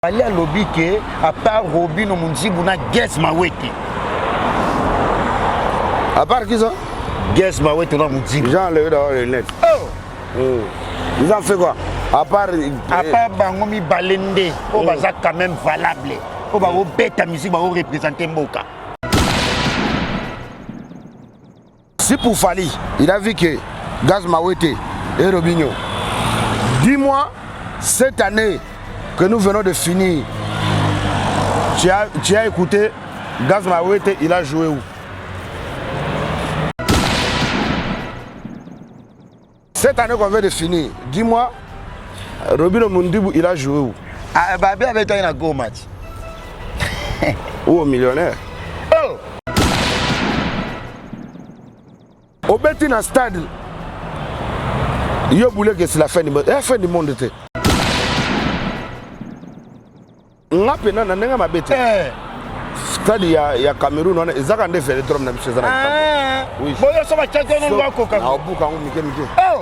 Allez à lobby que à part Robin Omunzibu na Guess Mawete. À part qui ça? Guess Mawete na Munzibu. Ils ont enlevé dehors les lettres. Ils ont fait quoi? À part Bangomi Balende, on va quand même valable. On va bête musique, on va représenter Mboka. Si pour Fali, il a vu que Gaz Mawete et Robinho, dis-moi, cette année que nous venons de finir, tu as écouté Gaz Mawete, il a joué où? Cette année qu'on vient de finir, dis-moi, Robinho Mundibu, il a joué où? Ah, bah, bien avec toi, il a go match. Ou au millionnaire? Oh! Au Betina Stade, il voulait que c'est la fin du monde. La fin du monde était. On a peine à n'enga ma bête. Stade, il y a Cameroun, ils ont fait le trône de M. Zana. Oui. Bon, ça va tchatcher, on va coca. Ah, au bout, quand on m'a dit. Oh!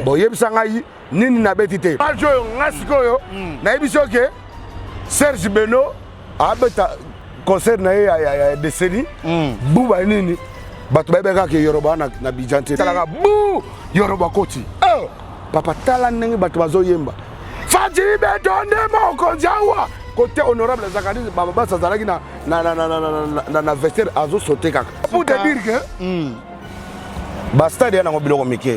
Bon, il y a Sangaï, Nini n'a bêtité. Pas joué, on a sikoyo. N'a pas dit que Serge Beno a bêta concert na décennie. Bouba Nini. Batu bébé qui Yoruba na Bijante. Talaga bou Yoruba koti. Oh! Papa tala nengi batu bazo yemba. Fadji betonde mo konjawa. Côté honorable Zakari Baba Sazalaki na vestiaire azo sauter kaka. Pour te dire que basta dia na ngobilo mike.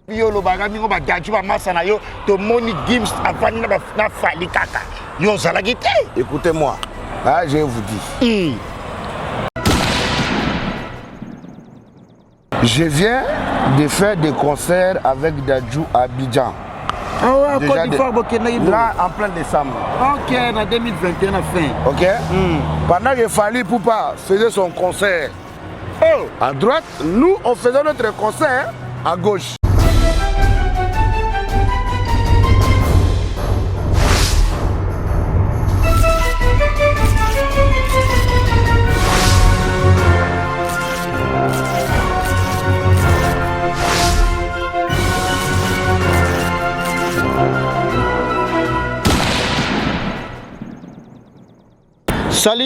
Yo lo bagami ngo bagaji ba masana yo to moni games afani na fali kaka. Yo zalaki te. Écoutez-moi. Ah, je vous dis. Je viens de faire des concerts avec Dadju à Abidjan. Ah ouais, Côte d'Ivoire, là, en plein décembre. Ok, en 2021, à fin. Ok. Pendant que Fali Poupa faisait son concert à droite, nous, on faisait notre concert à gauche.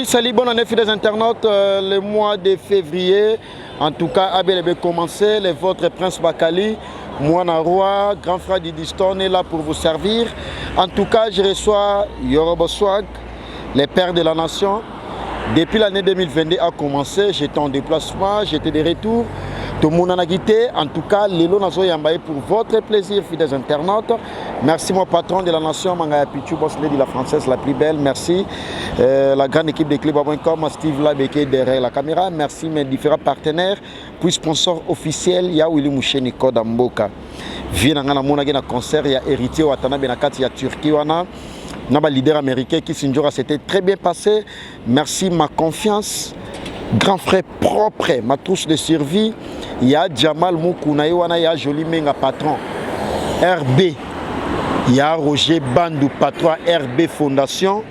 Salut, bonne année fidèles internautes. Le mois de février, en tout cas, a bel et bien commencé. Votre prince Bakali, Moana Roi, grand frère Didiston est là pour vous servir. En tout cas, je reçois Yoruba Swag, les pères de la nation. Depuis l'année 2022 a commencé, j'étais en déplacement, j'étais de retour. Tout le monde en a quitté. En tout cas, Lelo Nazo Yambaye pour votre plaisir, fidèles internautes. Merci mon patron de la nation, Mangaya Pichu, boss lady la française la plus belle. Merci la grande équipe de Club.com, Steve Labeke derrière la caméra. Merci mes différents partenaires, puis sponsors officiels, il y a Willy Moucheni Kodamboka. Viens dans un concert, il y a Héritier Watana Benakati, il y a Turquie, il y a leader américain qui s'injure, c'était très bien passé. Merci ma confiance. Grand frère propre, ma trousse de survie. Il y a Jamal Moukounaïwana, il y a Joli Menga patron. RB. Il y a Roger Bandou, patron RB Fondation.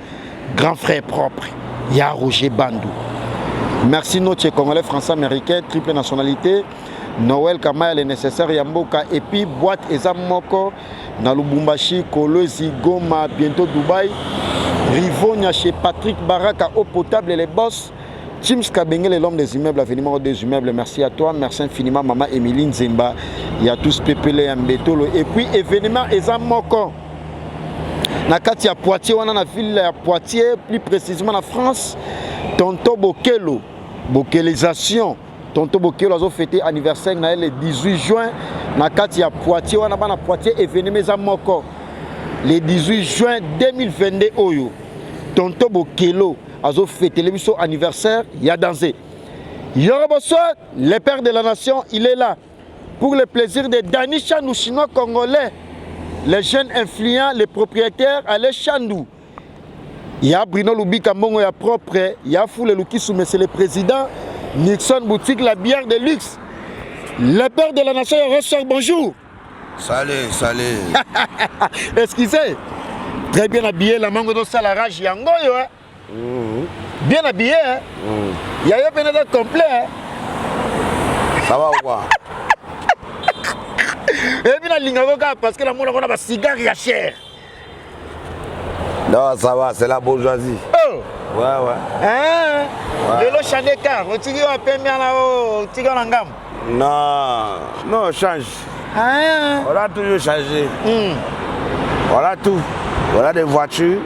Grand frère propre. Il y a Roger Bandou. Merci notre Congolais, Français, Américain, triple nationalité. Noël Kamaya, le nécessaire Yamboka. Et puis boîte Ezamoko, Nalubumbashi, Kolosi, Goma, bientôt Dubaï. Rivonia chez Patrick Baraka, eau potable et les boss. James Kabengele, l'homme des immeubles, l'avenir des immeubles, merci à toi, merci infiniment, maman Emeline Zemba, il y a tous Pépélé, Mbetolo, et puis événement Ezamoko. Nakati à Poitiers, on a la ville à Poitiers, plus précisément en France, Tonto Bokelo, Bokelisation, Tonto Bokelo a fêté anniversaire le 18 juin, Nakati à Poitiers, on a Poitiers, événement Ezamoko, le 18 juin 2022, Oyo, Tonto Bokelo. Azo fêté l'émission anniversaire, il y a dansé. Yoruba Swag, les pères de la nation, il est là. Pour le plaisir de Dani Chandou, chinois congolais, les jeunes influents, les propriétaires, allez Chandou. Il y a Bruno Lubika Mongo, il y a propre, il y a Foule Lukisou, mais c'est le président. Nixon Boutique, la bière de luxe. Les pères de la nation, ressort, bonjour. Salut. Excusez. Très bien habillé, la mango de Salarage, Yango, hein. Bien habillé, hein? Il y a un complet. Hein? Ça va ou quoi? Et puis la ligne parce que la monde a un cigare qui est cher. Non, ça va, c'est la bourgeoisie. Oh! Ouais. Hein? Ouais. Le change car, on tire un peu bien là-haut, tire en gamme. Non, on change. Hein? On a toujours changé. On a tout. On a des voitures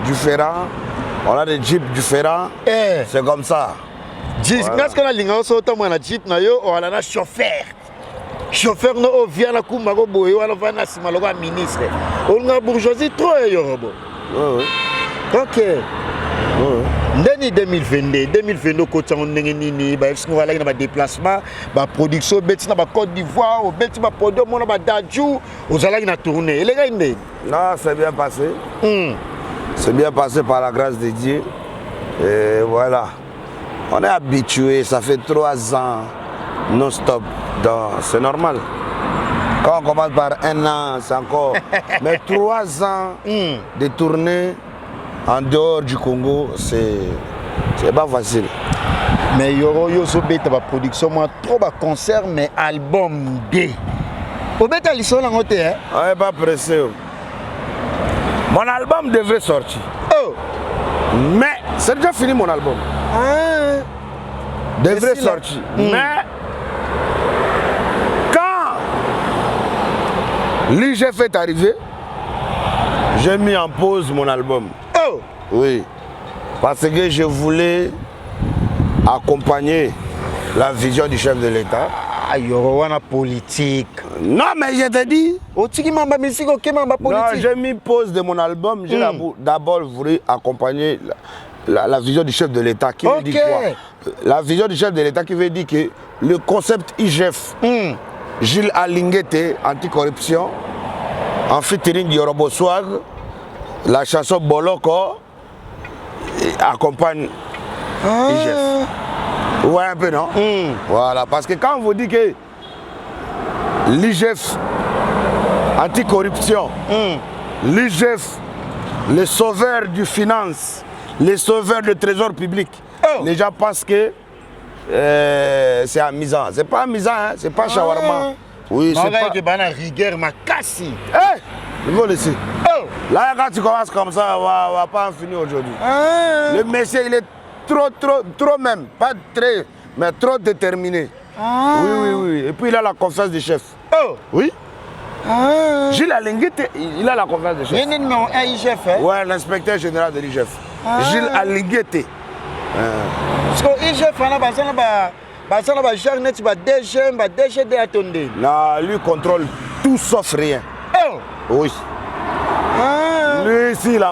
différentes. On a des jeeps différents. Eh. C'est comme ça. Jeep, qu'est-ce qu'on a ligne autant moi na jeep na yo, on a un chauffeur. Chauffeur no vient la kumba ko boyo wala va na sima lo ministre. On a bourgeoisie trop yo robo. Oui. OK. Ndeni 2022 côté on nini ba est-ce qu'on va là na déplacement, ba production beti na ba Côte d'Ivoire, au beti ba produit mon ba Dadju, aux ala na tourner. Les gars ndé. Non, c'est bien passé. C'est bien passé par la grâce de Dieu. Et voilà. On est habitué, ça fait 3 ans non-stop. Donc c'est normal. Quand on commence par 1 an, c'est encore. Mais 3 ans de tournée en dehors du Congo, c'est pas facile. Mais yo so beta ba production moi trop ba concert mais album B. Au beta li so la ngote hein. On n'est pas pressé. Mon album devait sortir. Oh. Mais c'est déjà fini mon album. Devrait sortir. Mais quand l'IGF est arrivé, j'ai mis en pause mon album. Oh. Oui. Parce que je voulais accompagner la vision du chef de l'État. Wana politique. Non, mais je te dis. Non, j'ai mis pause de mon album. J'ai d'abord voulu accompagner la vision du chef de l'État qui veut dire quoi? La vision du chef de l'État qui veut dire que le concept IGF, Gilles Alingete, anticorruption, en featuring Yorobo Swag, la chanson Boloko, accompagne IGF. Ouais, un peu, non? Voilà, parce que quand on vous dit que l'IGF, anticorruption, l'IGF, les sauveurs du finance, les sauveurs du trésor public, les gens pensent que c'est amusant. C'est pas amusant, hein? C'est pas shawarma. Oui, c'est pas... rigueur, ma casse. Il faut laisser. Là, quand tu commences comme ça, on va pas en finir aujourd'hui. Le monsieur, il est trop même, pas très, mais trop déterminé. Oui. Et puis il a la confiance du chef. Oui. Gilles Alingete, il a la confiance du chef. Il y a un numéro 1 IGF. Ouais, l'inspecteur général de l'IGF. Gilles Alingete. Parce que l'IGF, il y a non, lui contrôle tout sauf rien. Oui. Lui, ici, il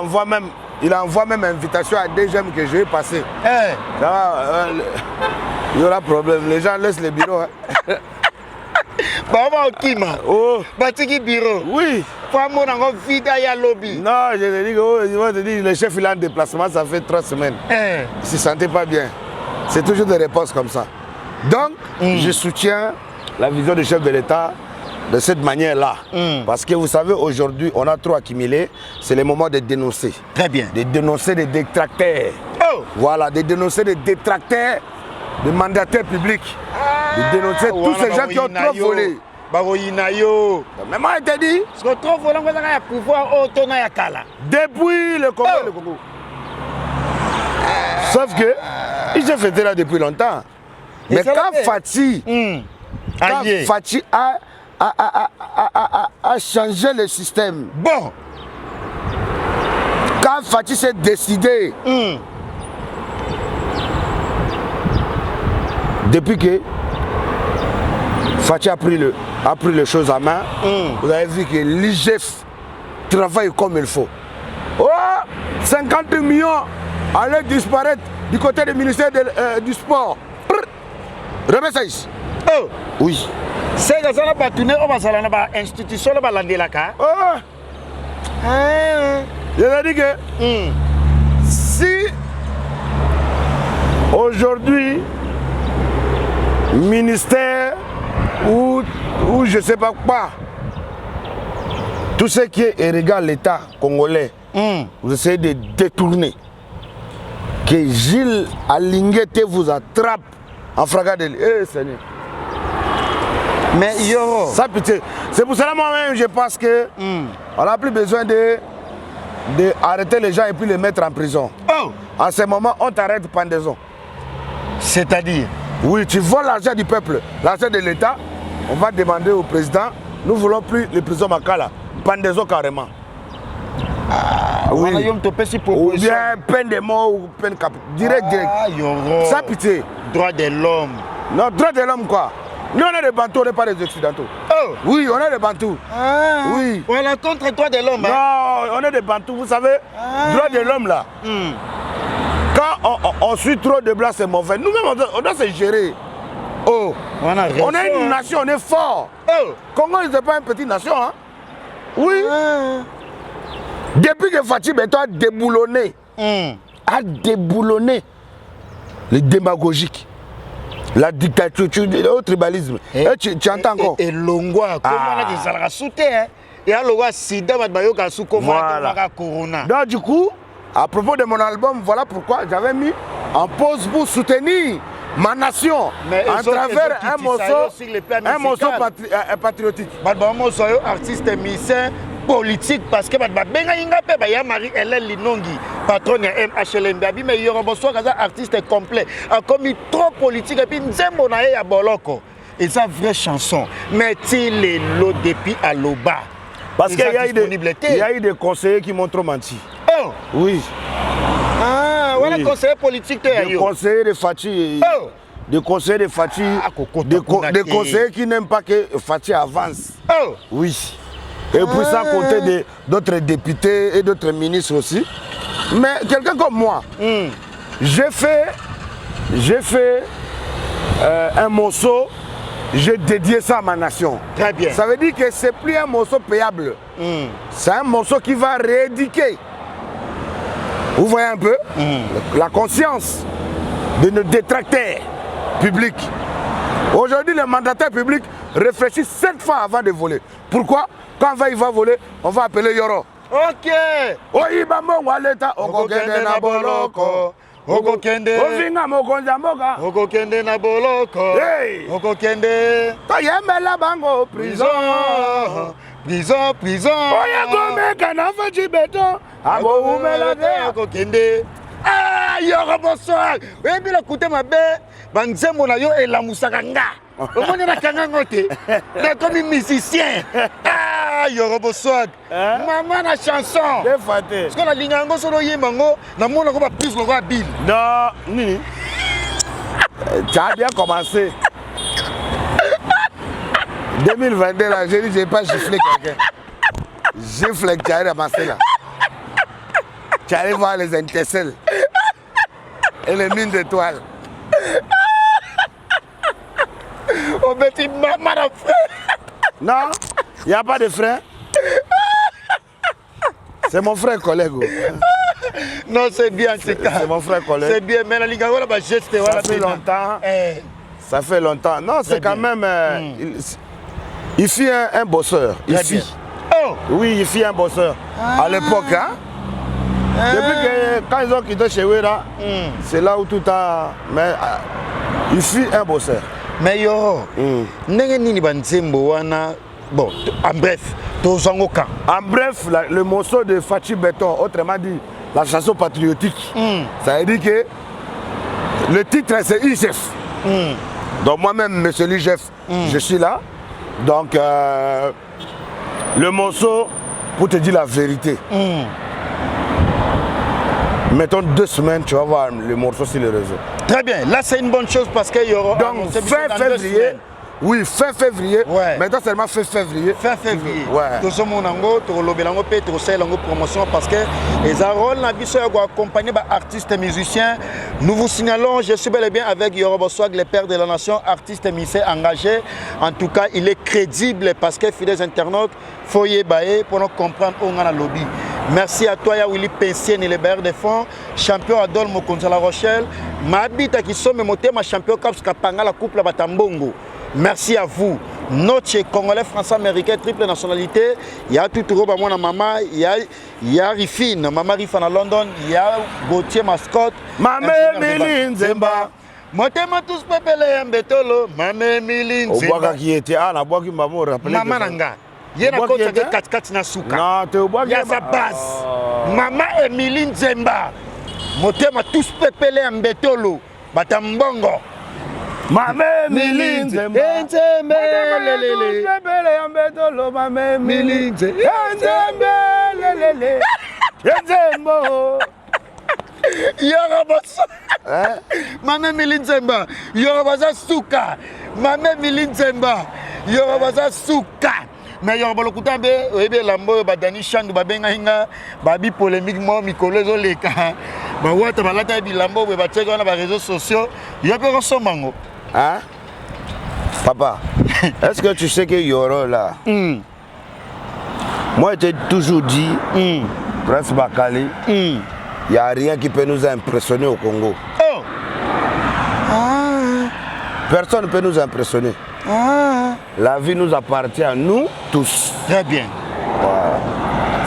envoie même invitation à DGM que je vais passer. Il y aura problème. Les gens laissent les bureaux. Bureau. Oui. Non, je te dis, le chef il est en déplacement, ça fait 3 semaines. Il ne se sentait pas bien. C'est toujours des réponses comme ça. Donc, je soutiens la vision du chef de l'État de cette manière-là. Parce que vous savez, aujourd'hui, on a trop accumulé. C'est le moment de dénoncer. Très bien. De dénoncer des détracteurs. Voilà, de dénoncer des détracteurs, des mandataires publics. De dénoncer tous ces gens qui ont trop volé. Mais moi, je te dis, depuis le Congo, Sauf que, il s'est fait là depuis longtemps. Mais quand Fatih a changé le système, bon, quand Fatih s'est décidé, depuis que Fatih a pris les choses en main, vous avez vu que l'IGF travaille comme il faut. Oh, 50 millions allaient disparaître du côté du ministère du sport. Remets ça ici. Oh. Oui. C'est que ça n'a pas tourné, on va s'en aller à l'institution, on va l'aller là. Je veux dire que si aujourd'hui, ministère ou je ne sais pas quoi, tout ce qui est regarde l'État congolais, vous essayez de détourner, que Gilles Alingete vous attrape en fragant de Seigneur. Mais Yoro. Ça pitié. C'est pour cela moi-même je pense que on n'a plus besoin de arrêter les gens et puis les mettre en prison. Oh. En ce moment, on t'arrête pendaison. C'est-à-dire? Oui, tu voles l'argent du peuple, l'argent de l'État. On va demander au président, nous ne voulons plus les prisons Makala. Pendaison carrément. Ah, oui. Ou bien peine de mort ou peine capitale. Direct. Yoro. Ça pitié. Droit de l'homme. Non, droit de l'homme quoi? Nous on est des Bantous, on n'est pas des Occidentaux. Oh. Oui, on est des Bantous. Ah. Oui. On est contre droit de l'homme. Non, on est des Bantous, vous savez. Droit de l'homme là. Quand on suit trop de blancs, c'est mauvais. Nous-mêmes, on doit se gérer. Oh. On est une nation, on est fort. Oh. Congo, c'est pas une petite nation. Hein? Oui. Depuis que Fatih Beto a déboulonné, le démagogique, la dictature, le tribalisme. Tu entends encore? Et Longwa, comment on a des alrasoutés, et alors, Sida, voilà. Corona. Donc, du coup, à propos de mon album, voilà pourquoi j'avais mis en pause pour soutenir ma nation à travers un morceau patriotique. Artiste musicien politique parce que Marie-Hélène Linongi, patronne de MHLMB, mais il y aura un artiste complet, comme il trop politique et puis Nzembo na ya boloko. Et ça vraie chanson. Mais il est l'eau depuis à l'Oba. Parce qu'il y a eu des conseillers qui m'ont trop menti. Oh. Oui. Ah, voilà oui. Conseiller politique. Des conseillers de Fatih. Oh. Des conseillers de Fatih. Des conseillers qui n'aiment pas que Fatih avance. Oh. Oui. Et puis sans compter d'autres députés et d'autres ministres aussi. Mais quelqu'un comme moi, j'ai fait un morceau, j'ai dédié ça à ma nation. Très bien. Ça veut dire que c'est plus un morceau payable. C'est un morceau qui va rééduquer. Vous voyez un peu la conscience de nos détracteurs publics. Aujourd'hui, les mandataires publics réfléchissent 7 fois avant de voler. Pourquoi? Quand il va voler, on va appeler Yoro. Ok. Oyibamo waleta okokende na boloko. Okokende. Ovinga mokonza mboka. Okokende na boloko. Hey. Okokende. Toyembela bango prison. Prison. Oya gomeka na Fatih Beto. Abo umela de okokende. Ah, Yoro bonsoir. Oui, bien écoutez ma belle. Banzembo na yo elamusaka nga. Omoni na kanga ngote. Na comme musicien. Ah, Yoro bonsoir. Maman na chanson. Défaté. Parce qu'on a lingango solo yemango na mona ko ba plus le roi Bill. Non, nini. Tu as bien commencé. 2022 là, j'ai dit j'ai pas giflé quelqu'un. Gifle que tu as ramassé là. Tu allais voir les intercelles et les mines d'étoiles. On met une maman à frère. Non, il n'y a pas de frère. C'est mon frère collègue. Non, c'est bien, c'est mon frère collègue. C'est bien, mais la Liga, voilà, bah, geste, voilà. Ça fait longtemps. Ça fait longtemps. Non, c'est quand même. Il fit un bosseur. Ici. Oh. Oui, il fit un bosseur. À l'époque, hein. Depuis que quand ils ont quitté chez eux là, c'est là où tout a. Mais il fut un bosseur. Mais Yoro, bon, en bref, en bref, le morceau de Fatih Beto, autrement dit, la chanson patriotique, ça veut dire que le titre c'est IGF. Donc moi-même, monsieur l'IGF, je suis là. Donc le morceau, pour te dire la vérité. Mettons 2 semaines, tu vas voir le morceau sur les réseaux. Très bien, là c'est une bonne chose parce qu'il y aura. Donc fin février, oui, fin février, maintenant seulement fin février. Fin février, tout ce monde promotion parce que les rôles accompagné par artistes et musiciens. Nous vous signalons, je suis bel et bien avec Yoro Boswag, le père de la nation, artiste et musicien engagé. En tout cas, il est crédible parce que fidèles internautes, il faut y aller pour nous comprendre où on a le lobby. Merci à toi, Willy Pensien et les bailleurs de fonds, champion Adol Mokonza La Rochelle, Mabita qui sont mes ma champion Caps Kapanga la couple Batambongo. Merci à vous. Notre Congolais, Français, Américain, triple nationalité. Il y a tout le monde, maman, il y a Rifine, maman Rifine à London, il y a Gauthier Mascotte. Maman Méline Zemba. Motema tous pepele ya mbetolo, mame milinze. Oboka qui était na boki maman rappelé. Maman nanga. Yena ko tsaga kat na suka. Non, te oboki ya sa base. Mama Emilie Nzemba. Motema tous pepele ya mbetolo, batambongo. Mame Emilie Nzemba. Nzembe lelele. Pepele ya mbetolo, mame Emilie Nzemba. Nzembe lelele. Nzembo. Yoruba Mame Emilie Nzemba Yoruba suka Mame Emilie Nzemba Yoruba suka mais Yoruba lokuta be ebe lambo badani chandu babenga hinga babi polémique mo mikolo zo leka ba wata balata bilambo be bateka na ba réseaux sociaux yo pe kosomango hein papa est-ce que tu sais que Yoro là moi j'ai toujours dit Prince Bakali il n'y a rien qui peut nous impressionner au Congo. Oh. Personne ne peut nous impressionner. La vie nous appartient à nous tous. Très bien. Voilà.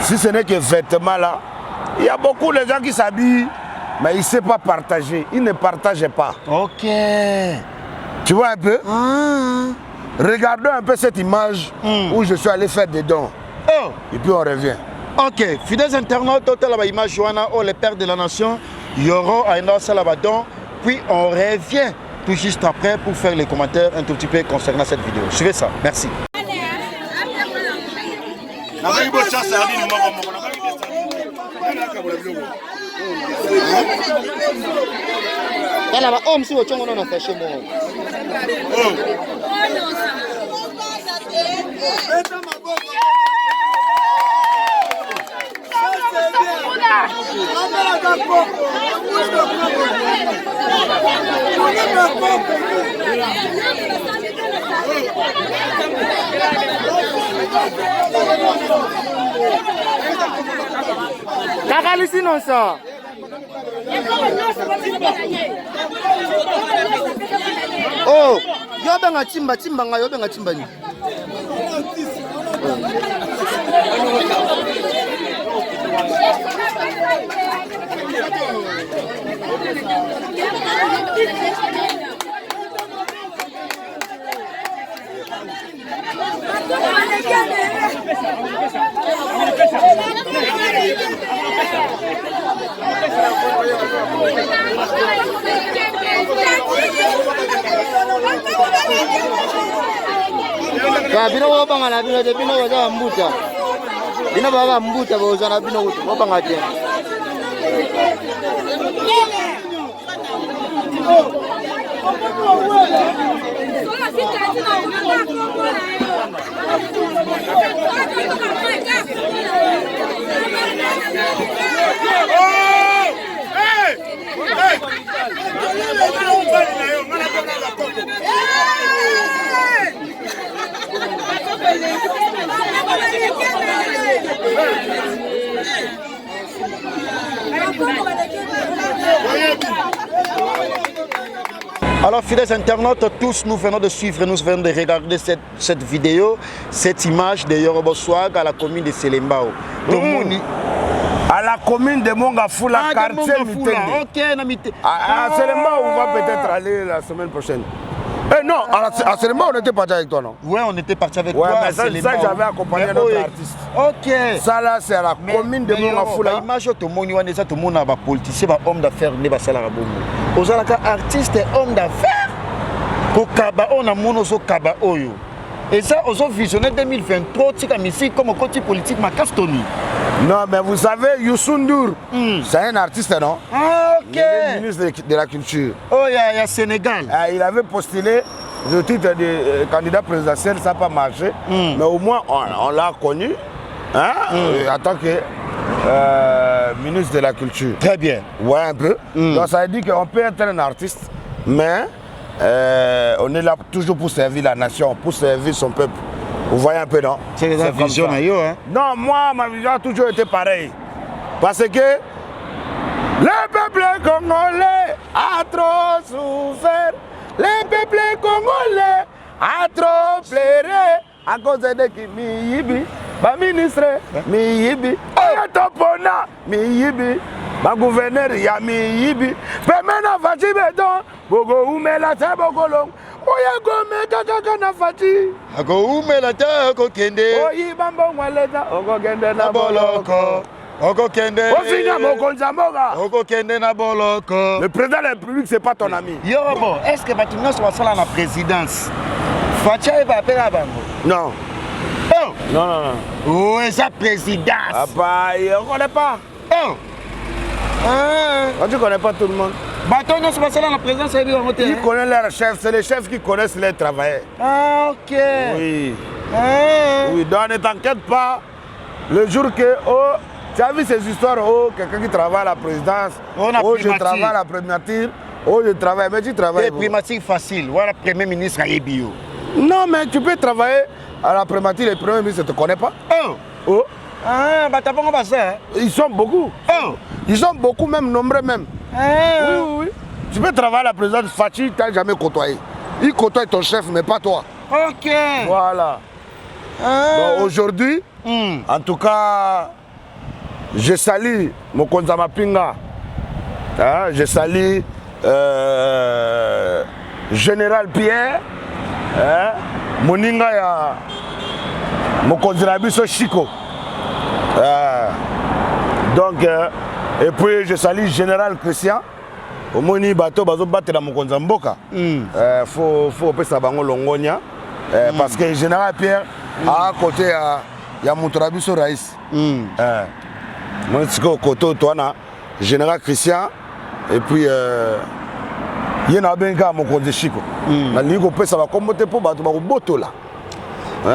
Si ce n'est que vêtements là, il y a beaucoup de gens qui s'habillent, mais ils ne savent pas partager. Ils ne partagent pas. Ok. Tu vois un peu Regardons un peu cette image où je suis allé faire des dons. Oh. Et puis on revient. Ok, fidèles internautes, total la image Joana, oh les pères de la nation, Yoro Aïna Salabadon, puis on revient tout juste après pour faire les commentaires un tout petit peu concernant cette vidéo. Suivez ça, merci. Kakalisi non ça. Oh, yo benga chimba nga yo benga chimba ni. Bino wabanga na bino de bino waza mbuta. Bino baba mbuta boza na bino wabanga je. Alors, fidèles internautes, tous nous venons de suivre, nous venons de regarder cette vidéo, cette image de Yoruba Swag à la commune de Selembao. À la commune de Mongafula, quartier Mitende. Ok, Namite. À Selembao, on va peut-être aller la semaine prochaine. Eh non, à Selembao, on était parti avec toi, non? Ouais, on était parti avec toi. Mais ça j'avais accompagné notre artiste. Ok. Ça là, c'est à la commune de Mongafula. L'image de Moni, tout le monde a politicien, homme d'affaires, ne va pas la aux artistes et hommes d'affaires pour Kaba, on a monoso Kaba Oyo. Et ça, aux visionnaires 2023, comme côté politique, ma Castoni. Non, mais vous savez, Youssou N'Dour, c'est un artiste, non? Ah, ok. Il est ministre de la Culture. Oh, il y a Sénégal. Il avait postulé le titre de candidat présidentiel, ça n'a pas marché. Mais au moins, on l'a connu en tant que ministre de la Culture. Très bien. Ouais, un peu. Donc ça veut dire qu'on peut être un artiste, mais on est là toujours pour servir la nation, pour servir son peuple. Vous voyez un peu, non? C'est la vision, hein? Non, moi, ma vision a toujours été pareille. Parce que le peuple congolais a trop souffert. Le peuple congolais a trop pleuré à cause de qui mi yibi. Ba ministre mi yibi. Oya topona mi yibi. Ma gouverneur Yami Yibi. Pemena Fati Beton. Bogo Umela Tabokolong. Oya Gome Kaka na Fati. Ako Umela Tako Kende. Oyi Bambo Waleta. Oko Kende na Boloko. Oko Kende. Ofina Mokonzamoga. Oko Kende na Boloko. Le président de la République, c'est pas ton ami. Yorobo, est-ce que Batimnos va faire la présidence? Fatia va appeler à Bango. Non. Oh! Non, non, non. Où est sa présidence? Ah bah, on ne connaît pas. Oh! Quand tu ne connais pas tout le monde. Batimnos va faire la présidence, Ils connaissent leurs chefs, c'est les chefs qui connaissent les travailleurs. Ah, ok. Oui. Oui, donc ne t'inquiète pas. Le jour que, oh, tu as vu ces histoires, oh, quelqu'un qui travaille à la présidence, oh, je travaille à la primature, oh, je travaille, mais tu travailles. C'est primature facile, voilà, Premier ministre à Ebio. Non, mais tu peux travailler à la primature, le Premier ministre ne te connaît pas. Oh! Oh. Ah, bah t'as pas comment ça? Ils sont beaucoup. Oh! Ils sont beaucoup, même nombreux même. Ah. Oui, oui, oui. Tu peux travailler à la présidence, Fachi, tu n'as jamais côtoyé. Il côtoie ton chef, mais pas toi. Ok. Voilà. Ah. Donc aujourd'hui, en tout cas, je salue Mokonza Mapinga. Hein, je salue Général Pierre. Hein, Moninga ya Mokonzi Nabiso Chico. Donc, et puis je salue Général Christian. Au moni bateau bazo battre dans Mokonza Mboka. Faut pesa bango longonia. Parce que Général Pierre à côté il y a Moutarabiso Raïs. Moi c'est côté toi na Général Christian et puis il y a un Mokonzi Chico. Na ligo pesa ba kombote po bato ba boto là.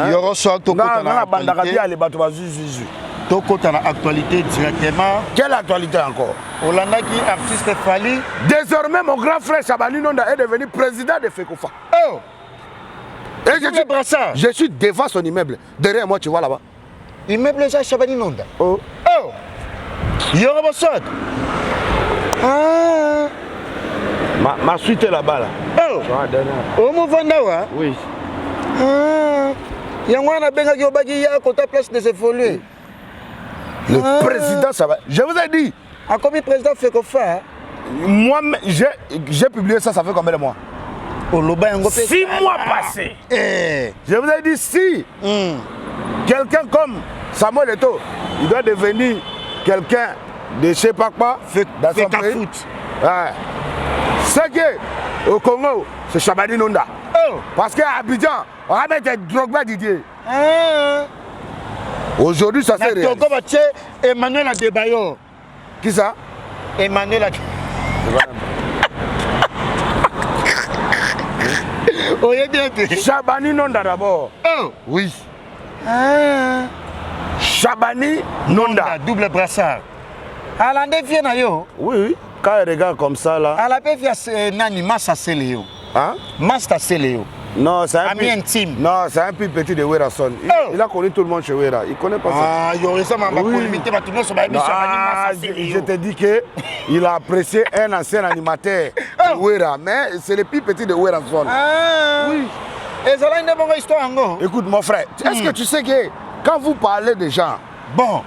Yoro so to kota na bandaka les bato ba zuzu. To kota na actualité directement. Quelle actualité encore? Olanda qui artiste Fali. Désormais mon grand frère Chabani Nonda est devenu président de Fekofa. Oh. Et je suis devant son immeuble. Derrière moi, tu vois là-bas. Immeuble ça Chabani Nonda. Oh. Oh. Yoro Bosot. Ah. Ma suite est là-bas là. Oh. Oh mon Vandawa. Oui. Ah. Yangwana benga ki obaki ya côté place de s'évoluer. Le président ça va. Je vous ai dit. À combien président Fekofa? Moi j'ai publié ça fait combien de mois? 6 mois passés. Je vous ai dit si quelqu'un comme Samuel Eto'o, il doit devenir quelqu'un de je sais pas quoi dans son pays. Ouais. C'est que au Congo, c'est Chabani Nonda. Oh. Parce qu'à Abidjan, on va mettre Drogba Didier. Aujourd'hui, ça c'est réel. Emmanuel Adebayo. Qui ça? Emmanuel Adebayo. Chabani Nonda d'abord. Oh. Oui. Chabani Nonda. Double brassard. Alande vient yo. Oui. Quand il regarde comme ça là. Ala pe via nani Massa Seleo. Hein? Master Seleo. Non, c'est un ami intime. Non, c'est un peu petit de Werason. Il a connu tout le monde chez Wera. Il connaît pas ça. Ah, il y aurait ça, ma limité, tout le monde sur ma émission. Je te dis que il a apprécié un ancien animateur de Wera, mais c'est le plus petit de Werason. Ah. Oui. Et ça là une bonne histoire encore. Écoute mon frère, est-ce que tu sais que quand vous parlez des gens, bon,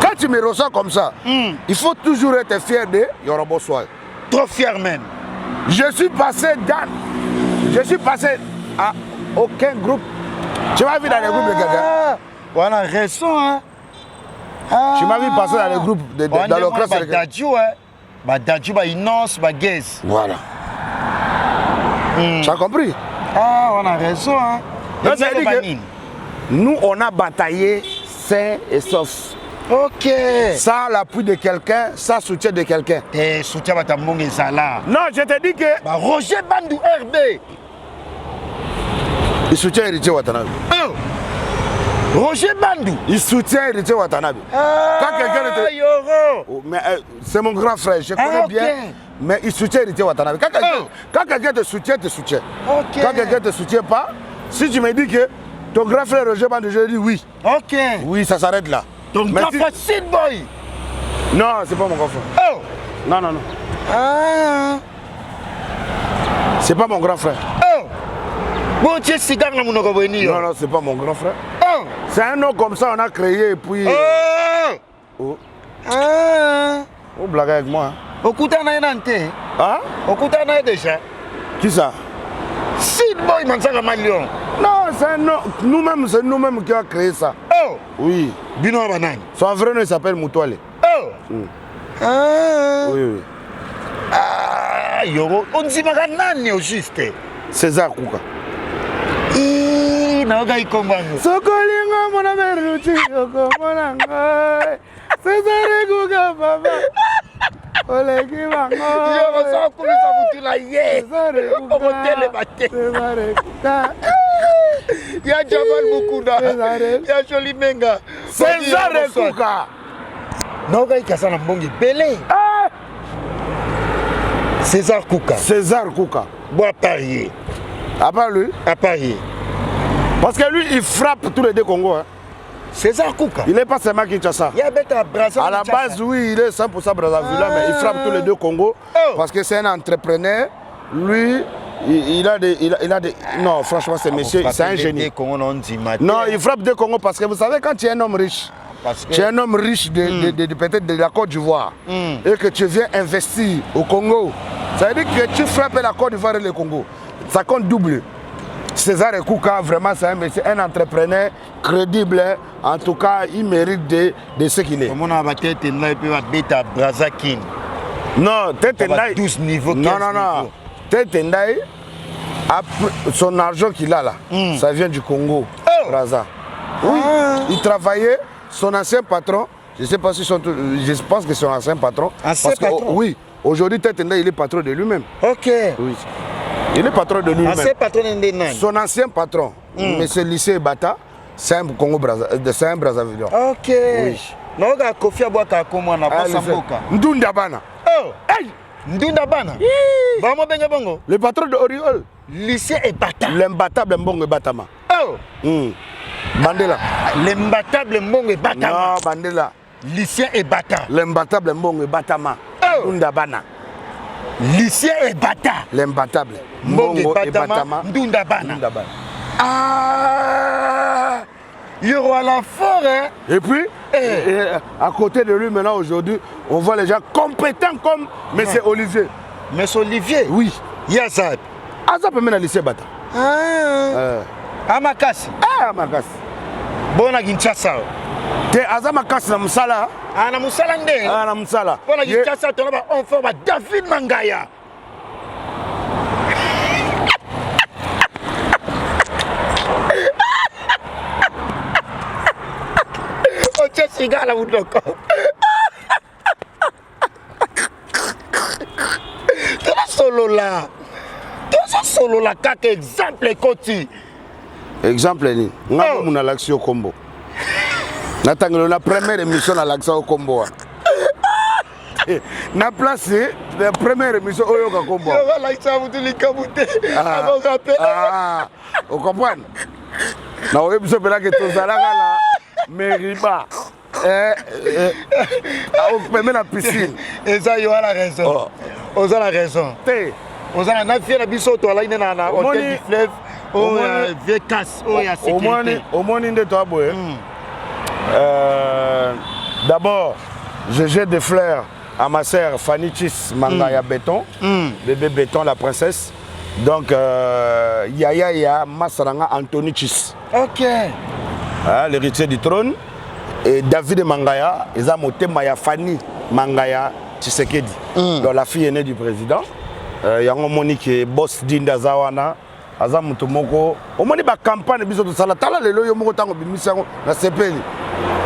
quand tu me reçois comme ça, il faut toujours être fier de Yorobo Soy. Trop fier même. Je suis passé à aucun groupe. Tu m'as vu dans les groupes de quelqu'un? Voilà, raison, hein. Tu m'as vu passer dans les groupes dans le classe de quelqu'un. Dadju, Inos, Gaze. Voilà. Tu as compris? Ah, on a raison, hein. Nous, on a bataillé sain et sauf. Ok. Sans l'appui de quelqu'un, sans soutien de quelqu'un. Et soutien à ta mongue ça là. Non, je te dis que. Roger Bandou RB. Il soutient Héritier Watanabe. Oh. Roger Bandou. Il soutient Héritier Watanabe. Quand quelqu'un était. Yoro. Mais c'est mon grand frère, je connais bien. Mais il soutient Héritier Watanabe. Quand quelqu'un te soutient, te soutient. Okay. Quand quelqu'un ne te soutient pas, si tu me dis que ton grand frère Roger Bandou, je dis oui. Ok. Oui, ça s'arrête là. Ton grand frère Sid Boy. Non, c'est pas mon grand frère. Oh. Non, non, non. Ah. C'est pas mon grand frère. Oh. Bon, tu es cigare dans mon Non, non, c'est pas mon grand frère. Oh. C'est un nom comme ça, on a créé et puis. Oh. Oh. Ah. Vous blaguez avec moi. Okuta na yenante. Hein? Okuta na déjà. Qui ça? Sid Boy Mansanga Malion. Non, c'est nous-mêmes, c'est nous-mêmes qui avons créé ça. Oh. Oui. Bino Abanani. Son vrai nom s'appelle Moutouale. Oh. Ah. Oui, oui. Ah, Yoro. On dit Maganani au juste. César Kouka. Naoga Ikombango. Sokolinga mona beruti okomonanga. César Kouka papa. Oleki bango. Yoro sa kumisa mutula ye. César Kouka. Omotele bate. César Kouka. Ya Jamal Mukunda. Ya Joli Menga. César Kouka. Naoga Ikasana Mbongi Pelé. César Kouka. César Kouka. Bois parier. À part lui. À parier. Parce que lui, il frappe tous les deux Congos. Hein. César Kouka. Il n'est pas seulement Kinshasa. Il y a Beta Brazzaville. À la base, oui, il est 100% Brazzaville, mais il frappe tous les deux Congos. Parce que c'est un entrepreneur. Lui, il a des... Non, franchement, c'est monsieur, c'est un génie. Non, il frappe deux Congos parce que vous savez, quand tu es un homme riche, tu es un homme riche peut-être de la Côte d'Ivoire et que tu viens investir au Congo, ça veut dire que tu frappes la Côte d'Ivoire et le Congo. Ça compte double. César Kouka, vraiment, c'est un entrepreneur crédible. En tout cas, il mérite de ce qu'il est. Comment on va tête là et puis on va bêta Brazakin. Non, Tetendai. 12 niveaux. Non, non, non. Tetendai, son argent qu'il a là, ça vient du Congo. Braza. Oui. Il travaillait, son ancien patron, je ne sais pas si je pense que son ancien patron. Ancien patron? Oui. Aujourd'hui, Tetendai, il est patron de lui-même. Ok. Oui. Il est patron de lui-même. Ancien patron de Nani. Son ancien patron, M. Lycée Bata, c'est un Congo c'est un Brazzavillien. Ok. Oui. Non, Kofi Abouaka comment on a pas Samboka. Ndunda Bana. Oh. Hey. Ndunda Bana. Vraiment Benga Bongo. Le patron de Oriol. Lycée et Bata. L'imbattable Mbongo Batama. Oh. Bandela. L'imbattable Mbongo Batama. Non, Bandela. Lycée et Bata. L'imbattable Mbongo Batama. Oh. Ndunda Bana. Lycée et Bata. L'imbattable Mbongo et Batama. Ndunda Bana. Ah. Il y aura la forêt. Et puis, à côté de lui, maintenant, aujourd'hui, on voit les gens compétents comme M. Olivier. M. Olivier? Oui. Yazad. Azap peut mener lycée Bata. Amakasi. Amakasi. Bona Kinshasa. Te Azamakasi na Musala. Na Musala nde. Na Musala. Bona Kinshasa, on fait David Mangaya. Sigala Udoko. Tu es solo là. Tu es solo là. Quel exemple Koti? Exemple ni. Nga muna l'action combo. Natangelo la première émission à l'action combo. Na placé la première émission au Yoga combo. Voilà, ça vous dit kabouté. Avant rappel. Ah, vous comprenez? Na oye biso pela que tozalaka la meriba. On peut mettre la piscine. Et ça, il y a la raison. On a la raison. On a la fière biso to la ine na hôtel du fleuve. On vieux casse, on y a sécurité. Au moins de toi boy. D'abord, je jette des fleurs à ma sœur Fanny Chis Mangaya Béton, bébé Béton la princesse. Donc Yaya Masaranga Anthony Chis. OK. L'héritier du trône. Et David Mangaya, ils ont monté Maya Fanny Mangaya Tshisekedi, donc la fille aînée du président. Il y a un monique boss d'Inda Zawana, Azam Tomoko. Au moins, il y a une campagne de Salatala, les loyaux Motango, Bimissango, la CPL.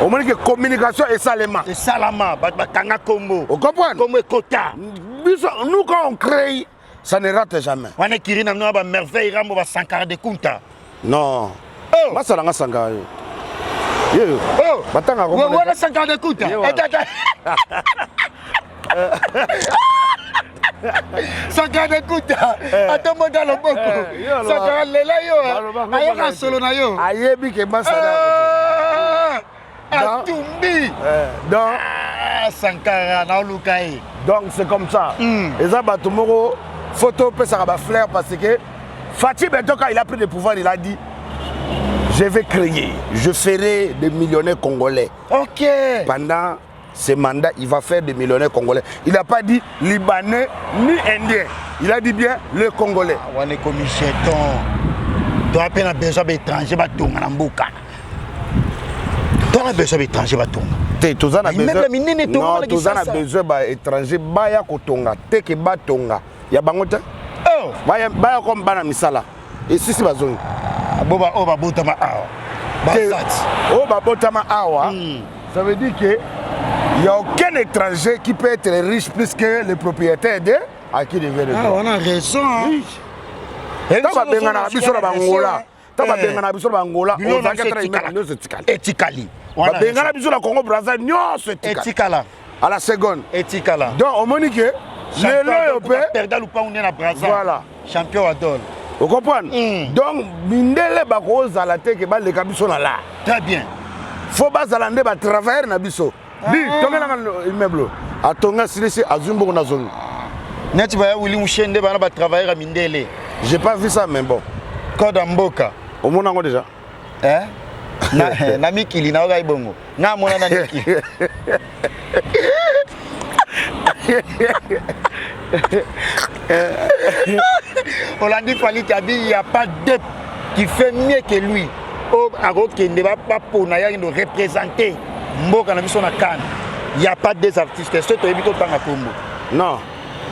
Au moins, il y a une communication et salama. Et salama, Batanga Kombo. Vous comprenez? Comme Kota. Nous, quand on crée, ça ne rate jamais. On est qui n'a pas merveille, Rambo va Sankara de Kunta. Non. Moi, ça n'a Sankara. Oh, Batanga Kombo. On a Sankara de Kunta. Sankara de Kunta. Attends, moi, dans le boko. Sankara Lela yo. Ayoka solo na yo. Ayebi ke Masana. Atumbi. Donc, Sankara na Lukai. Donc c'est comme ça. Et ça, Batumoro, photo peut ça fleur parce que Fatih Betoka, il a pris le pouvoir, il a dit je vais créer, je ferai des millionnaires congolais. OK. Pendant ce mandat, il va faire des millionnaires congolais. Il n'a pas dit libanais ni indien. Il a dit bien le congolais. On est comme jeton. Tu as besoin d'étrangers, tu as besoin d'étrangers. Tu as besoin d'étrangers. Baya kotonga, teke batonga. Ya bangote. Oh, baya comme bana misala. Et si c'est bazongi. Boba oba botama awa. Oba botama awa. Ça veut dire que il n'y a aucun étranger qui peut être riche plus que le propriétaire de à qui devient le droit. Ah, on a raison. Oui. Tant que bengana biso na bangola. Tant que bengana biso na bangola, on va être etikali. Bengana biso na Congo Brazza, nyonso etikala. À la seconde. Etikala. Donc on monique le loyopé perdal ou pas on est na Brazza. Voilà. Champion adol. Vous comprenez? Donc mindele bako zala te ke ba le kabiso na la. Très bien. Faut pas zalande ba travailler na biso. Bi tonga na immeuble. Atonga silisi azumbo na zone. Neti ba Willy Mouchende ba na ba travailler à mindele. J'ai pas vu ça mais bon. Code Mboka. Au monde encore déjà. Hein? Na mikili na ogai bongo. Na mona na mikili. Olandi Fali Kabi, il n'y a pas d'être qui fait mieux que lui. Il ne va pas pour nous représenter Mboka na biso na Cannes. Il n'y a pas des artistes. C'est tout le Congo. Non,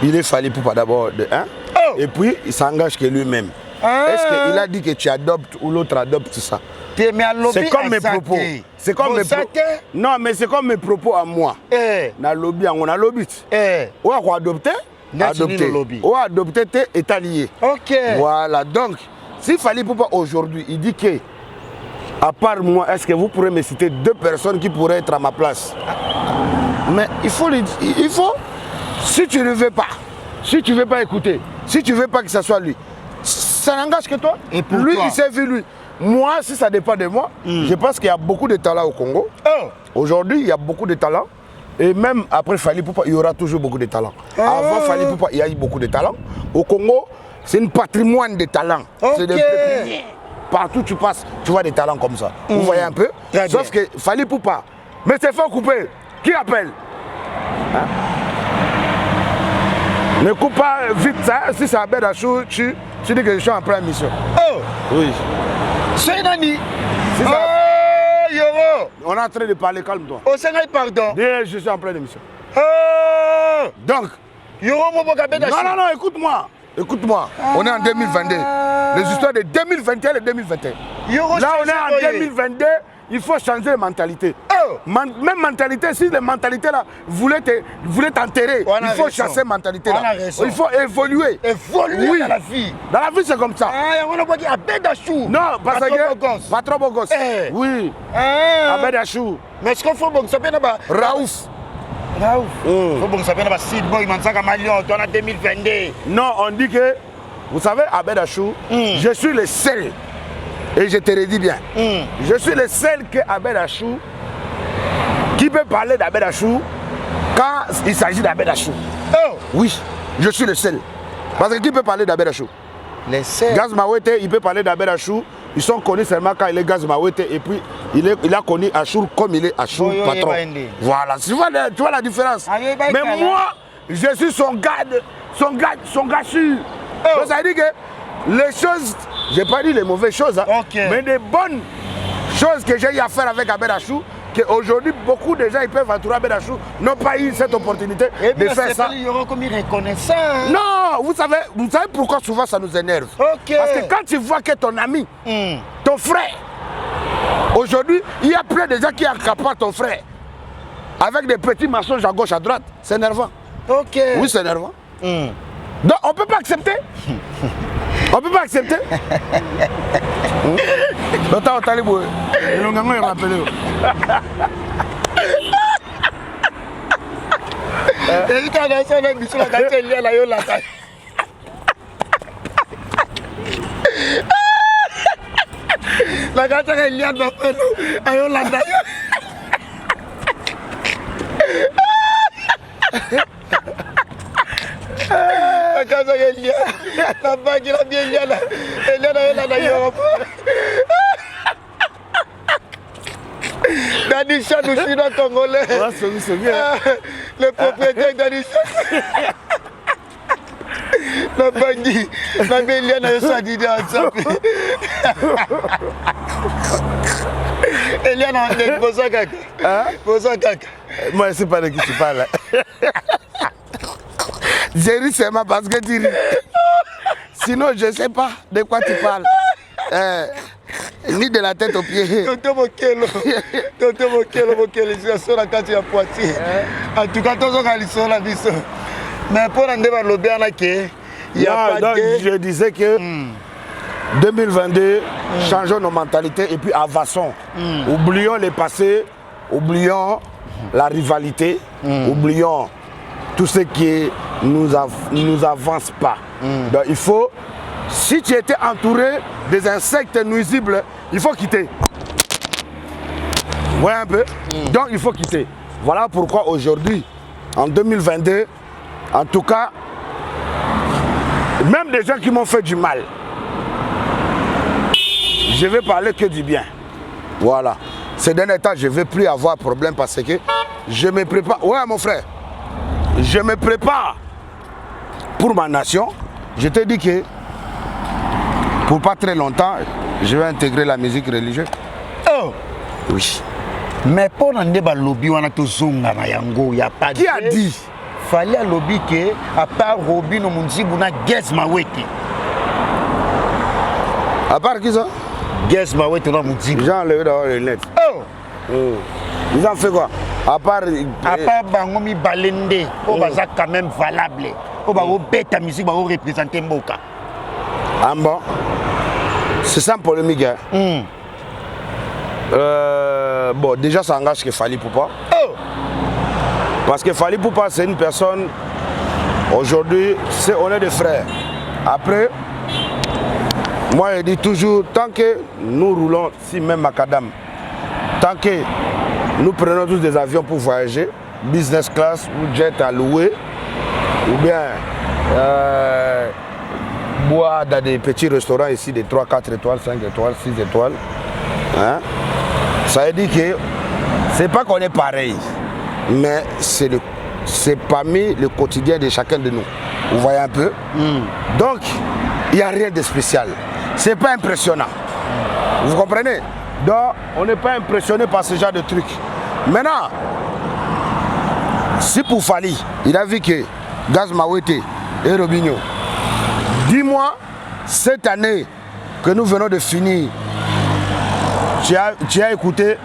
il est Fali Poupa d'abord. Hein? Oh. Et puis, il s'engage que lui-même. Est-ce qu'il a dit que tu adoptes ou l'autre adopte ça? C'est comme mes propos. C'est comme mes propos. Non, mais c'est comme mes propos à moi. Na lobby, on a lobby. Ou à adopter? Adopter. Ou adopter, est allié. Ok. Voilà. Donc, s'il fallait pour aujourd'hui, il dit que, à part moi, est-ce que vous pourrez me citer 2 personnes qui pourraient être à ma place? Mais il faut, si tu ne veux pas, si tu ne veux pas écouter, si tu ne veux pas que ce soit lui, ça n'engage que toi. Et pour lui, il s'est vu lui. Moi, si ça dépend de moi, je pense qu'il y a beaucoup de talents au Congo. Aujourd'hui, il y a beaucoup de talents. Et même après Fali Poupa, il y aura toujours beaucoup de talents. Avant Fali Poupa, il y a eu beaucoup de talents. Au Congo, c'est un patrimoine de talents. Partout où tu passes, tu vois des talents comme ça. Vous voyez un peu? Sauf que Fali Poupa, mais c'est fort coupé. Qui appelle? Hein? Ne coupe pas vite ça. Si ça Abed Achou, tu dis que je suis en pleine mission. Oh! Oui. C'est Nani? Si ça... Oh, Yoro! On est en train de parler, calme-toi. Oh, c'est Nani, pardon. Je suis en pleine mission. Oh! Donc, Yoro, mon Abed Achou. non, écoute-moi. Écoute-moi, on est en 2022. Les histoires de 2021 et 2021. Yoro, là, on est en 2022. Il faut changer de mentalité. Même mentalité, si les mentalités là voulaient t'enterrer, il faut chasser cette mentalité là. Il faut évoluer. Évoluer oui. Dans la vie. Dans la vie, c'est comme ça. On a pas dit Abed Achou. Non, parce que. Pas trop beau gosse. Oui. Abed Achou. Mais est-ce qu'il faut bon ça pas Raouf. Faut bon ça pas Sid Boy Mansaka Malion, on a 2022. Non, on dit que, vous savez, Abed Achou, je suis le seul. Et je te le dis bien, je suis le seul que Abed Achou qui peut parler d'Abed Achou quand il s'agit d'Abed Achou. Oui, je suis le seul. Parce que qui peut parler d'Abed Achou? Les seuls. Gaz Mawete, il peut parler d'Abed Achou. Ils sont connus seulement quand il est Gaz Mawete et puis il a connu Achou comme il est Achou patron. Voilà, tu vois la différence. Mais moi, je suis son gars sûr. Donc ça veut dire que les choses, je n'ai pas dit les mauvaises choses, hein, mais des bonnes choses que j'ai eu à faire avec Abed Achou, qu'aujourd'hui beaucoup de gens ils peuvent entourer Abed Achou n'ont pas eu cette opportunité de faire ça. Il y aura comme reconnaissant. Non, vous savez pourquoi souvent ça nous énerve. Parce que quand tu vois que ton ami, ton frère, aujourd'hui, il y a plein de gens qui accaparent ton frère avec des petits mensonges à gauche, à droite, c'est énervant. Oui, c'est énervant. Donc on ne peut pas accepter. On ne peut pas accepter. L'autre talibou, il est rappelé. Et il a lancé un mission à la télé, la yola. La gâte est liée à la yola. La casa est liée. La bague est bien liée. Elle est là, elle est là. Dadisha, nous chinois congolais. Le propriétaire Dadisha. La bandit, la Béliane a ça dit ensemble. Eliane a dit Bosa Kaka. Moi, je ne sais pas de qui tu parles. J'ai ri seulement parce que tu ris. Sinon, je ne sais pas de quoi tu parles. Ni de la tête aux pieds. Tonton Mokelo, je suis là quand tu as Poitiers. En tout cas, tous les gens la vision. Mais pour en débattre, le bien là, il y a pas de... Je disais que 2022, changeons nos mentalités et puis avançons. Oublions les passés, oublions la rivalité, oublions tout ce qui nous avance pas. Donc il faut, si tu étais entouré des insectes nuisibles, il faut quitter. Vous voyez un peu? Donc il faut quitter. Voilà pourquoi aujourd'hui, en 2022, en tout cas, même des gens qui m'ont fait du mal, je vais parler que du bien. Voilà. Ces derniers temps, je ne vais plus avoir de problème parce que je me prépare. Ouais, mon frère, je me prépare pour ma nation. Je te dis que pour pas très longtemps, je vais intégrer la musique religieuse. Oh! Oui. Mais pour un débat lobby, on a tout zonga na yango, il y a pas de... Qui a dit? Fallait lobby que à part Robin no Munzi buna Guess Mawete. À part qui ça? Guess Mawete no Munzi. J'ai enlevé dans les net. Oh! Ils ont fait quoi? À part Bangomi Balende, on va quand même valable. On va bête musique, on va représenter Mboka. Ah bon? C'est sans polémique. Hein? Bon, déjà, ça engage que Fally Poupa. Oh! Parce que Fally Poupa, c'est une personne, aujourd'hui, on est des frères. Après, moi, je dis toujours, tant que nous roulons, si même Macadam, tant que nous prenons tous des avions pour voyager, business class ou jet à louer, ou bien boire dans des petits restaurants ici, des 3, 4 étoiles, 5 étoiles, 6 étoiles, hein? Ça veut dire que c'est pas qu'on est pareil, mais c'est parmi le quotidien de chacun de nous. Vous voyez un peu? Donc, il n'y a rien de spécial. C'est pas impressionnant. Vous comprenez? Donc, on n'est pas impressionné par ce genre de trucs. Maintenant, si pour Fally, il a vu que Gaz Mawete et Robinho, dis-moi, cette année que nous venons de finir, tu as écouté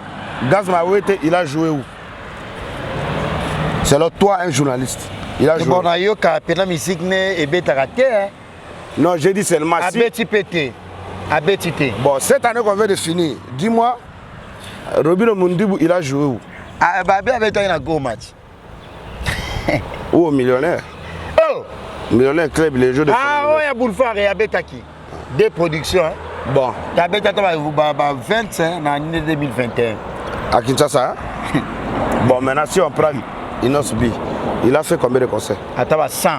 Gaz Mawete, il a joué où? C'est là toi, un journaliste. Il a joué. Bon, la musique n'est pas ratée. Non, j'ai dit seulement si. Bon, cette année qu'on vient de finir, dis-moi, Robinho Mundibou, il a joué où? Ah, bah, avec toi, il a go match. Où, millionnaire? Oh! Millionnaire club, les jeux de. Ah, oui, il y a Boulevard et il y a Betaki. Des productions. Hein? Bon. Il y a Betaki 25 en année 2021. À Kinshasa? Hein? Bon, maintenant, si on prend Inosbi, il a fait combien de concerts? Attends, 100.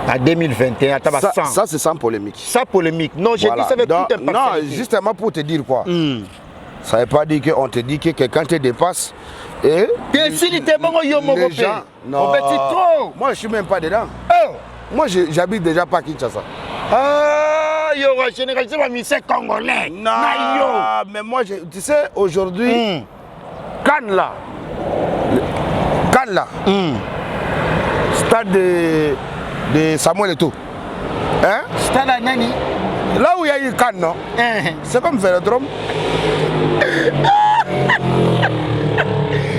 En 2021, attends, 100. Ça, c'est sans polémique. Sans polémique. Non, j'ai dit ça avec toute impartialité. Non, justement pour te dire quoi. Ça ne veut pas dire qu'on te dit que quelqu'un te dépasse. Et les gens, non. Moi, je ne suis même pas dedans. Oh. Moi, j'habite déjà pas à Kinshasa. Ah, yo, généralisé ma mission congolais. Non, mais moi, tu sais, aujourd'hui, Cannes là, stade de Samuel Eto'o. Hein? Stade à Nani? Là où il y a eu Cannes, non? C'est comme Vélodrome.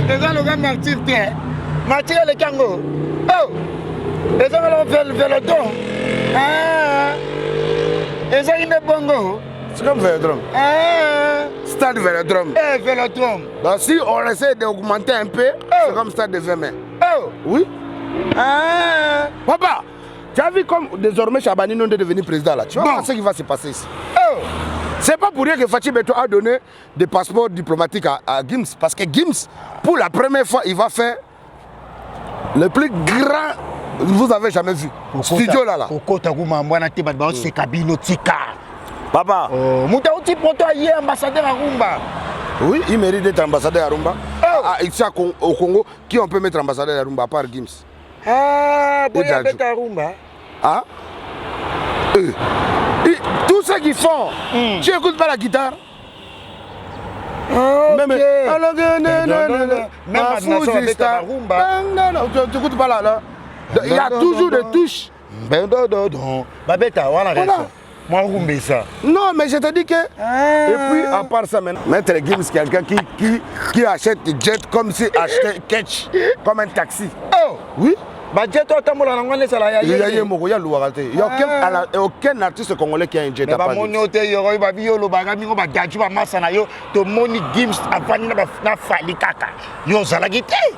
Les gens, le gars Martyr, Martyr le Kango. Oh! Les gens, le Vélodrome. Ah! Les gens, ils ne bongo. C'est comme Vélodrome. Ah! Stade Vélodrome. Vélodrome. Donc si on essaie d'augmenter un peu, c'est comme stade de 20 mai. Oh! Oui? Ah! Papa, tu as vu comme désormais Chabani non est devenu président là. Tu vois ce qui va se passer ici. Oh! C'est pas pour rien que Fachi Beto a donné des passeports diplomatiques à Gims. Parce que Gims, pour la première fois, il va faire le plus grand que vous avez jamais vu. Studio là. Papa. Mouta outi poto aye ambassadeur à Rumba. Oui, il mérite d'être ambassadeur à Rumba. Ici au Congo, qui on peut mettre ambassadeur à Rumba à part Gims? Ah, pour y aller à Rumba. Ah? Tout ce qu'ils font, tu n'écoutes pas la guitare? Même tu n'écoutes pas là. Il y a toujours des touches. Babetta, voilà. Moi, ça. Non, mais je te dis que. Et puis, à part ça, maintenant, Maître Gims, quelqu'un qui achète jet comme si achetait catch, comme un taxi. Oh! Oui? Il y a aucun artiste congolais qui a un jet à Paris.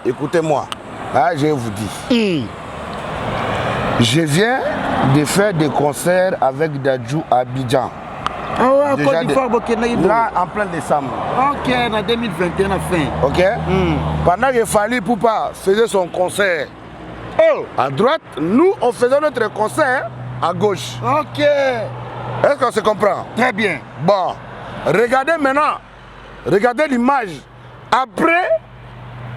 Écoutez-moi, je vais vous dire. Je viens de faire des concerts avec Dadju à Abidjan. Là, en plein décembre. Ok, en 2021, à fin. Ok? Pendant que Fally Ipupa faisait son concert à droite, nous, on faisait notre concert à gauche. Ok. Est-ce qu'on se comprend? Très bien. Bon, regardez maintenant. Regardez l'image. Après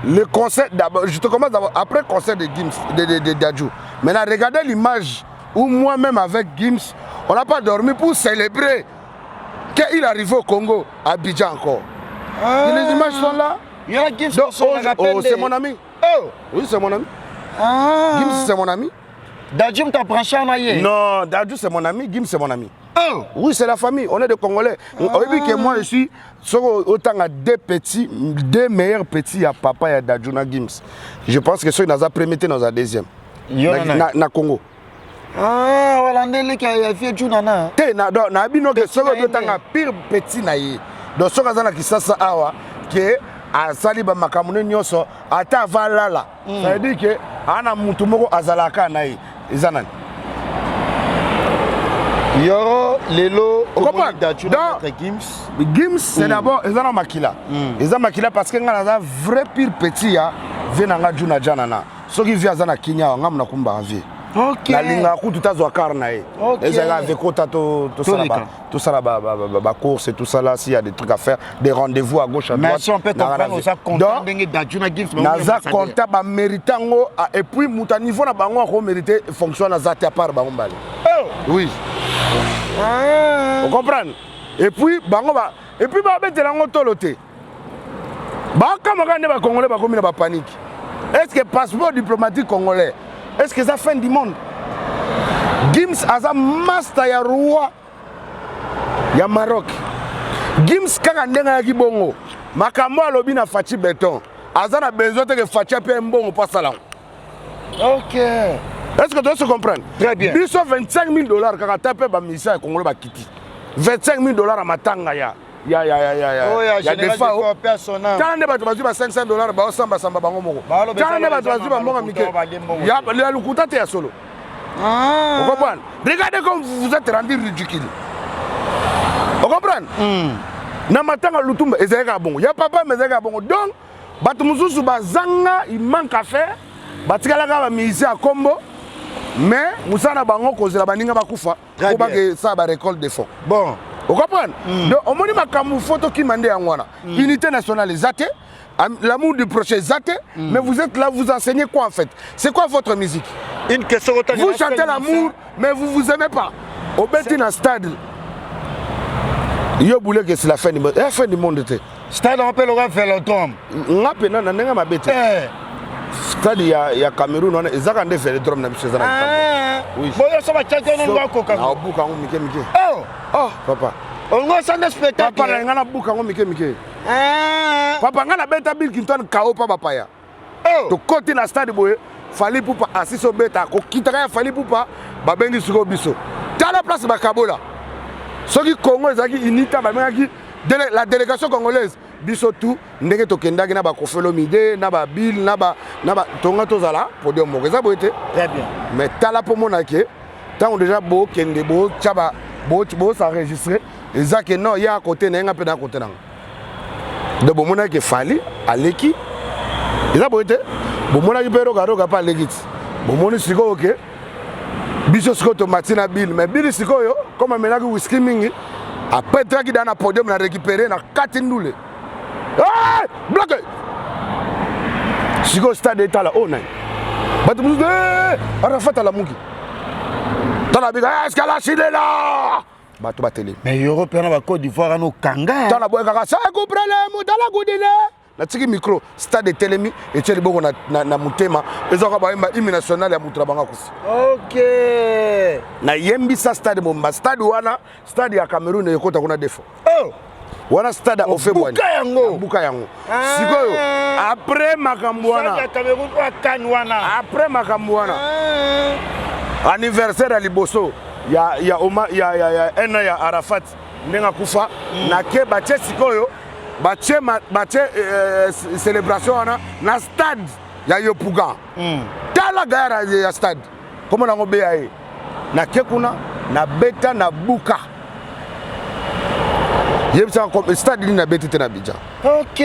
le concert, d'abord, je te commence d'abord. Après le concert de Gims, de Dadju. Maintenant, regardez l'image où moi-même avec Gims, on n'a pas dormi pour célébrer qu'il arrive au Congo, à Abidjan encore. Et les images sont là. Il y a Gims. C'est mon ami. Oh. Oui, c'est mon ami. Gims, c'est mon ami. Dadju t'a branché en aïe? Non, Dadju, c'est mon ami. Gims, c'est mon ami. Oh. Oui, c'est la famille. On est des Congolais. Au début que moi, je suis autant à deux meilleurs petits à papa et à Dadju na Gims. Je pense que ceux qui nous ont prémété dans la deuxième. Na Congo. Ah, voilà, on qui a fait Junana. Na bino que ceux qui ont pire petit naïe. Donc ceux qui sont ça awa que a saliba makamune nyoso ata valala. Ça veut dire que ana mutu moko azalaka naïe. Izanan. Yoro, Lelo, Gims, c'est d'abord, ils ont makila. Ils ont makila parce qu'ils ont un vrai pire petit, viennent à Juna Janana. Ceux qui viennent à Kenya, on a un combat en vie. Ok. La ligne à coup, tout à zwa carnaï. Ils ont avec tout ça là-bas, course et tout ça là, s'il y a des trucs à faire, des rendez-vous à gauche, à droite. Mais si on peut comprendre, ça compte. Donc, Naza comptable méritant, et puis, mon niveau na bango, on mérite fonction à zate à part bangombali. Oui. Vous comprenez? Et puis, mettre la toloté. Comme les Congolais, ils panique. Est-ce que le passeport diplomatique congolais, est-ce que ça fin du monde? Gims a un master ya roi ya Maroc. Gims kaka ndenga ya kibongo. Makambo alobi na Fachi Béton. Azana besoin que Fachi a un bon pas salon. Ok. Est-ce que tu se comprends? Très bien. Biso $25,000 quand tu tapes ba misa congolais ba kiti. $25,000 à matanga ya. Ya des fois personnel. Quand on est battu $500 ba osamba samba bango moko. Quand on est battu ba monga mike. Ya le lukuta te ya solo. Vous comprenez? Regardez comme vous êtes rendu ridicule. Vous comprenez? Na matanga lutumba ezeka bongo. Ya papa mezeka bongo. Donc batu mususu bazanga il manque à faire. Batikala ka ba musicien à Kombo. Mais musana bango kozela baninga bakufa. Ko ba que ça ba récolte des fonds. Bon. Vous comprenez? Donc, on m'a dit que photo qui m'a dit unité nationale zate, l'amour du prochain zate, mais vous êtes là, vous enseignez quoi en fait? C'est quoi votre musique? Une question. Vous chantez l'amour, mais vous vous aimez pas. Au Betina Stade, il voulait que c'est la fin du monde. La fin du monde était. Stade, on peut le faire longtemps. On a peine, on a ma bête. Stade, il y a Cameroun, ils ont fait le drum. Oui. Bon, ça va chanter dans le coca. Oh, papa. On va s'en spectacle. Papa, on a bouca, on mike. Papa, on a bête Bill Clinton, Kao, papa. Oh, to côté na stade boye, Fally Ipupa assis au bêta, ko kitaka Fally Ipupa, babengi suko biso. T'as la place Bakabola. Ceux qui Congo, ils ont unité, la délégation congolaise, biso tout, ndenge to kendaki na ba Kofelomide, na ba Bill, na ba tonga tozala, pour dire mo ça boite. Très bien. Mais t'as la pour mon aké, tant déjà beau kende beau, tchaba, beau s'enregistrer, et ça que non, il y a à côté, n'a pas d'un côté. De bon mon aké Fally, Aleki, et ça boite, bon mon aké pero garo pas legit. Bon mon siko ok. Biso siko to matina Bill, mais Bill siko yo, comme un ménage whisky mingi. Après, tu as un podium à récupérer dans 4 ndoules. Ah, bloqué. Si le stade est là, oh non. Bato musu Arafat à la Mugi. Tala biga est-ce qu'elle est là? Bato batele. Mais Européen va Côte d'Ivoire no kanga. Tala boy kaka ça ko problème dans la godile. Na tiki micro stade de Telemi et tsheli bongo na mutema ezaka ba hymne national ya mutra banga kusi. OK. Na yembi sa stade bomba stade wana stade ya Cameroun ekota kuna defo. Oh. Wana stade ofebwani. Buka yango. Sikoyo après makambo wana. Stade ya Cameroun wa kan wana. Après makambo wana. Anniversaire à Liboso. Il y a un an ya Arafat ndenga kufa na ke bache sikoyo bache célébration na stade ya Yopuga. Tala gara ya stade. Comment na ngobe ya na ke kuna na beta na buka. Yebisa comme stade ni na betite na Abidjan. OK.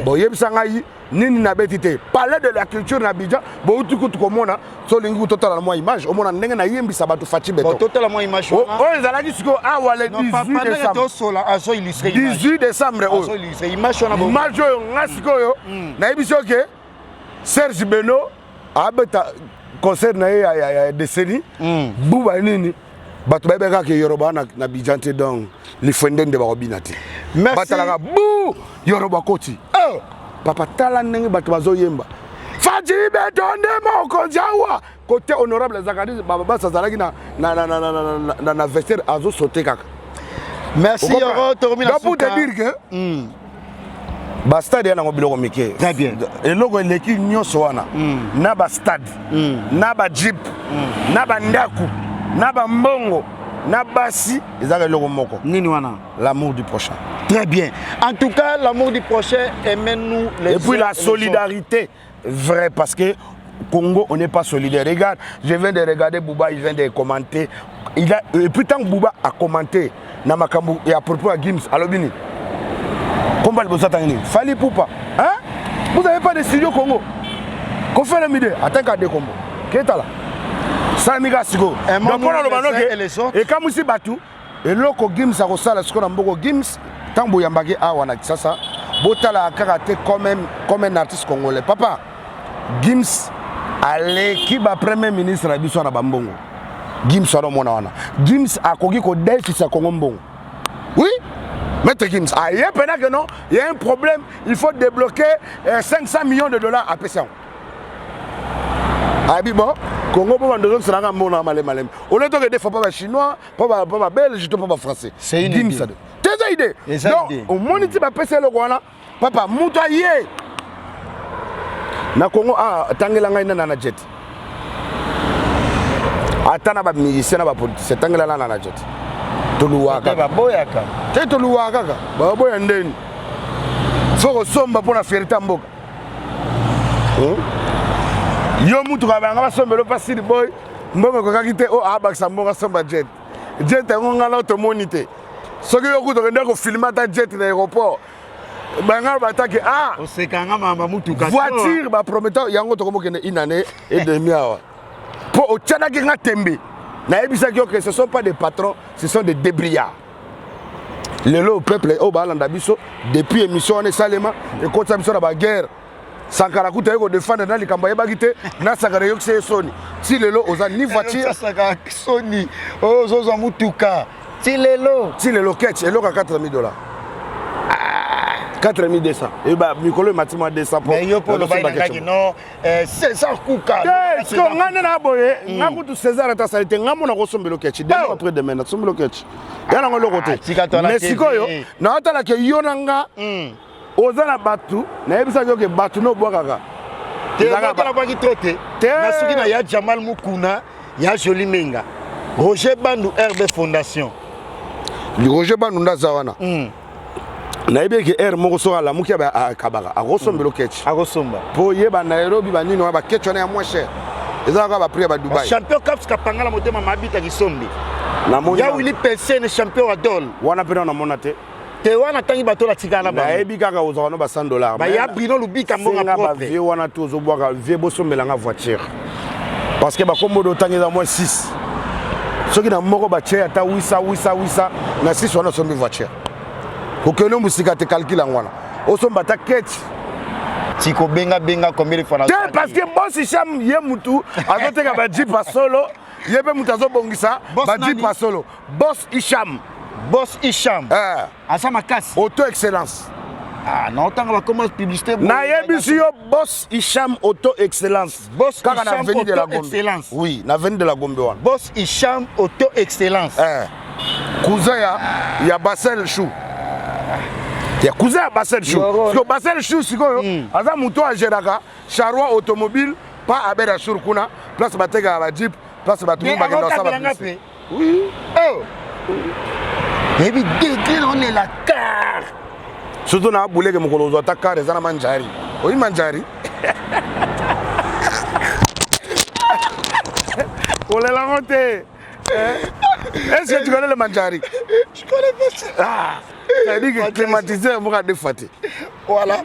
Bon yebisa ngai nini na betite. Parler de la culture na Abidjan, bo utuku tukomona so lingi total na moi image, o mona ndenge na yembisa bato faci beto. Total na moi image. Oh ezalaki siko awa le 18 décembre. Sola aso illustrer 18 décembre o. Aso illustrer image wana bo. Image yo ngasiko yo. Na yebisa ke Serge Beno abeta concert na ya décennie. Buba nini? Bato babeka ke Yoruba na Abidjan te donc li fondende ba robinati. Merci. Batalaka bu Yoruba koti. Oh papa tala ndenge bato bazoyemba. Faji betonde moko jawa côté honorable Zakari baba sazalaki na vestiaire azo sauter kaka. Merci Yoro Toromina. Pour te dire que ba stade yana ngobilo komike. Très bien. Eloko eleki nyonso wana. Na ba stade, na ba jeep, na ba ndaku, na ba mbongo, na basi ezaka eloko moko. Nini wana? L'amour du prochain. Très bien. En tout cas, l'amour du prochain aimez-nous les. Et puis la solidarité vraie parce que Congo on n'est pas solidaire. Regarde, je viens de regarder Bouba, il vient de commenter. Et puis tant que Bouba a commenté na makambu et à propos à Gims Alobini. Combat le bossa tangini. Fali Poupa. Hein? Vous n'avez pas de studio Congo. Qu'on fait le midi attends qu'à deux combos. Qu'est-ce là? Samiga Sigo. Donc on a le banoke. Et comme ici Batou et loko Gims a rosala ce qu'on a mboko Gims Tambo Yambage a wana sasa botala akaraté comme un artiste congolais. Papa Gims allez qui ba premier ministre na biso na bambongo. Gims wana mona wana. Gims akoki ko défi sa Congo mbongo. Oui? Maître Gims, ah il y a que non, il y a un problème, il faut débloquer 500 millions de dollars à PCA. Ah bon, Congo pour vendre ça na mona malem. On est donc des fois pas chinois, pas belge, pas français. C'est une Gims idée. Tes idées. Donc au moins tu vas passer le roi là. Papa mutaye. Na Congo tangela ngai na jet. Atana ba musicien na ba politicien tangela na jet. Toluwaka. Ba boyaka. Te toluwaka ka. Ba boya ndeni. Faut somba pour la fierté mboka. Yo mutu ka banga ba sombelo pasiri boy. Mbongo ko kakite o abaksa mbongo somba jet. Jet ngonga la automonité. Soki yo kuto kende ko filmer ta jet na aéroport. Banga batake osekanga mama mutuka voiture ba promettant yango to komo kende une année et demie awa. Pour au tchana ki nga tembe. Na ebisa ki que ce sont pas des patrons, ce sont des débrouillards. Le peuple au balanda biso depuis émission on est salema et quand ça biso na ba guerre. Sankara kuta yeko défendre na likamba yeba kite na sakara yok se soni. Si lelo oza ni voiture sakara soni ozoza mutuka. Si lelo catch et loka $4,000. 4200 et bah Mikolo Matima 200 pour. Mais yo pour le bail non César Kouka. Ce qu'on a na boye ngakutu César ta salite ngamona ko sombelo catch demain après demain na sombelo catch. Yana ngolo côté. Mais sikoyo na atala ke yonanga ozana batu na ebisa ke batu no bwakaka. Tezaka la bwaki trote. Na suki na ya Jamal Mukuna ya Joli Menga. Roger Bandou RB Fondation. Roger Bandou ndazawana. Na yebe ke moko so ala muki ba kabaka akosombelo ketch akosomba po yeba Nairobi ba nini ba ketch na moins cher ezaka ba prix ba Dubai champion cup kapangala motema mabita kisombi na moni ya Willy PC ne champion adol wana pena na monate te wana tangi bato la tikala ba yebi kaka ozaka no ba $100 ba ya Bruno Lubika mbonga propre vie wana to zo boka vie bosombela nga voiture parce que ba komodo tangi za moins 6 soki na moko ba che ata 800 na 6 wana sombi voiture. Aucun homme musika te calcule en wana. osomba ta keti Tiko benga combien de fois parce que boss Hicham ye mutu azoteka ba jeep solo yebe mutu azobongisa ba jeep solo boss Hicham asa makasi auto excellence non tant va commencer publicité na yebisi yo boss Hicham auto excellence boss kaka na Hicham avenue de la auto Gombe excellence oui na avenue de la Gombe wana boss Hicham auto excellence cousin ya Basel Chou ya cousin ya Basel Chou parce que Basel Chou sikoyo aza mutu ageraka charroi automobile pas abera sur kuna place bateka ba jeep place batumu bakenda saba oui et puis dès on est la car surtout na bouleke mokolo zo ta car ezana manjari oyi manjari ole la monte est-ce que tu connais le manjari? Je connais pas ça. Ça dit que climatisé on va défater. Voilà.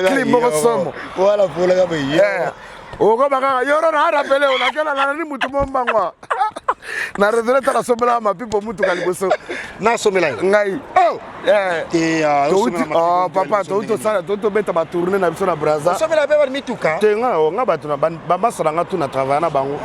Climat somme. Voilà pour la gamme. Oko baka yoro na rappelé on a kala na ni mutu mombangwa. Na retraite la somela ma pipo mutu kaliboso. Na somela ngai. Oh. Papa to sala to beta ba tourner na biso na Brazza. Somela be ba mituka. Tenga nga batu na ba sala nga tu na travailler na bango.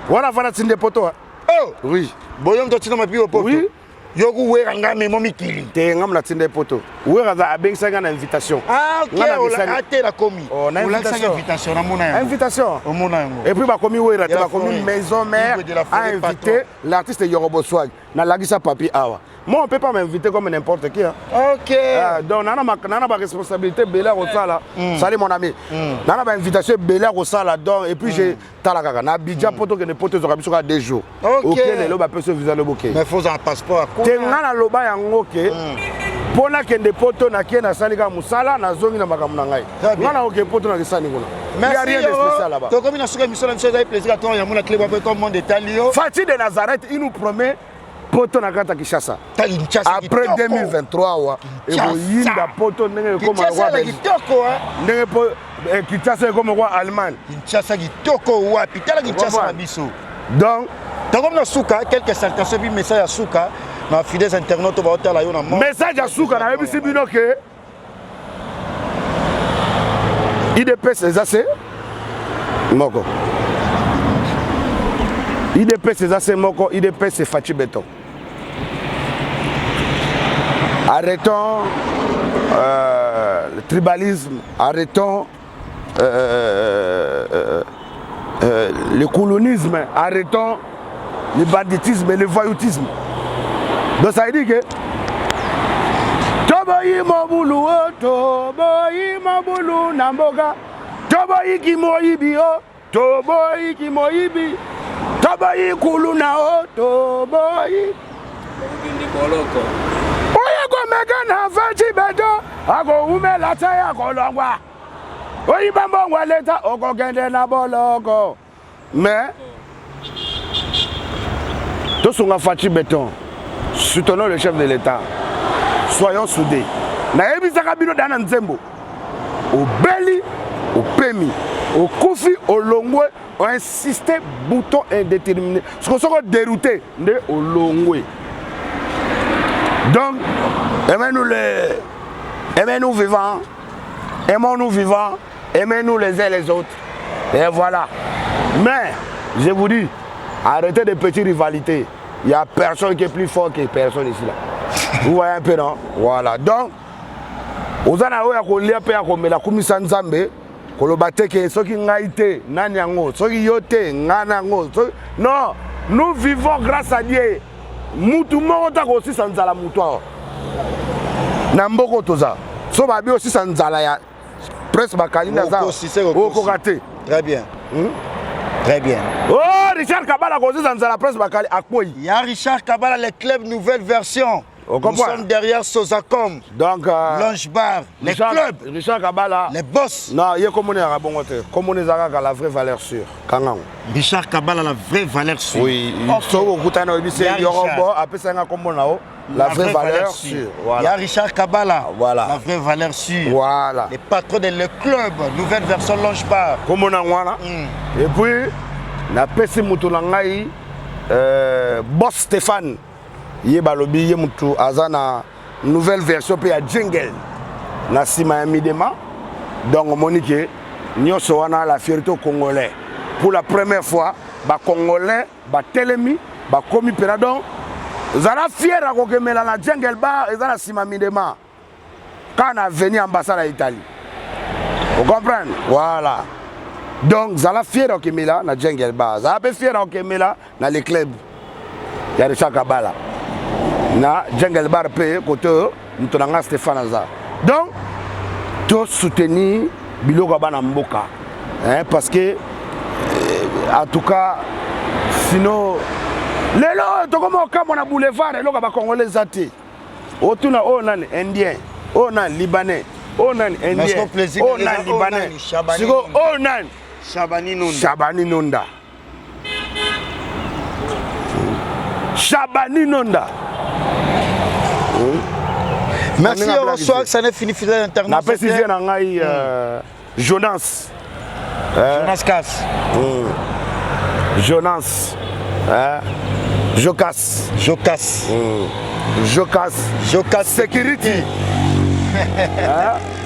Wana fana tinde poto. Oh. Oui. Boyom to tina ma pipo poto. Oui. Yogu wera nga memo mikili. Te nga mna tinde poto. Wera za abengisa nga na invitation. OK, on a été la commis. On a invitation na mona. Invitation. Au mona. Et puis ba commis wera, te ba commis maison mère a invité l'artiste Yorobo Swag na lagisa papi awa. Moi on peut pas m'inviter comme n'importe qui. OK. Donc nana ba responsabilité bela rosala. Salut mon ami. Nana ba invitation bela rosala donc et puis j'ai talakaka na Abidjan poto que ne poto zo kabiso ka 2 jours. OK, lelo ba peso visa le bouquet. Mais faut un passeport. Tengana loba yango ke pona kende poto na kiena salika musala na zongi na makamu na ngai. Ngana oke poto na kisani kuna. Il y a rien de spécial là-bas. Donc comme il a souhaité mission de choses plaisir à toi il y a mon club un peu comme monde Italio. Fatih de Nazareth il nous promet poto na kata Kinshasa. Après 2023 wa eboyinda poto ndenge koma wa kitoko ndenge po Kinshasa koma wa Allemagne. Kinshasa kitoko wapi tala Kinshasa na biso. Donc comme na suka quelques salutations bi message à suka na fidèles internautes ba hôtel ayo na message à suka na yebisi bino ke IDPS ezase moko IDPS ezase moko IDPS Fachi Beton. Arrêtons le tribalisme, arrêtons le colonisme, arrêtons le banditisme et le voyoutisme. Donc ça veut dire que Toboyi mobulu Toboyi mobulu namboga Toboyi kimoyibi Toboyi kimoyibi Toboyi kuluna Toboyi Oye komeka na Fachi Beton ako umela taya kolongwa Oyi bambongwa leta oko kende na boloko mais tous sont Fachi Beton. Soutenons le chef de l'État. Soyons soudés. Naebi Zakabino Dana Nzembo. Au Beli, au Pemi, au Koufi, au Longwe, on insisté bouton indéterminé. Ce qu'on sera dérouté, au Longwe. Donc, aimez-nous vivants, aimons-nous vivants, aimez-nous les uns les autres. Et voilà. Mais, je vous dis, arrêtez de petites rivalités. Il n'y a personne qui est plus fort que personne ici là. Vous voyez un peu, non? Voilà. Donc, aux anaoya kolia pe akomela kumisa nzambe kolobate ke soki ngaite nani yango soki yote ngana ngo. Non, nous vivons grâce à Dieu. Mutu moko ta ko sisa nzala mutu awa. Na mboko toza. So babi aussi nzala ya presse bakalinda za. Okokate. Très bien. Très bien. Oh, Richard Kabala, la presse bakali akboyi. Il y a Richard Kabala, les clubs nouvelle version. Nous sommes derrière Sozacom. Donc, Lunch Bar, les clubs. Richard Kabala. Les boss. Non, il y a comme on est à Bongote. Comme on est à la vraie valeur sûre. Richard Kabala, la vraie valeur sûre. Oui, la vraie valeur sûre. Il y a Richard Kabala. Voilà. La vraie valeur sûre. Voilà. Les patrons de le club, nouvelle version Lunch Bar. Comme on a et puis, la PC Moutolangaï, Boss Stéphane, Yebalobi, Yemutu, Azana, nouvelle version, puis il y a Jingle. na sima ya midema. Donc Monique, nous sommes la fierté congolais. Pour la première fois, les Congolais, les Telemi, les Komi Péradon, ils sont fiers de la jungle bar et de la sima midema. Quand on a venu à l'ambassade d'Italie. Vous comprenez? Voilà. Donc, ils sont fiers de la jungle bar. Ils sont fiers de dans les clubs. Il y a des gens qui sont na jungle bar payé côté nous tenons Stéphane Aza. Donc tout soutenir biloko bana mboka parce que en tout cas sinon lelo to comme au na boulevard lelo ba congolais zati otuna onan indien onan libanais onan indien onan libanais siko onan Shabani Nonda Merci, bonsoir, ça n'est fini fidèle international. La précision Jonas. Jonas Cass. Jonas. Jokas. Security.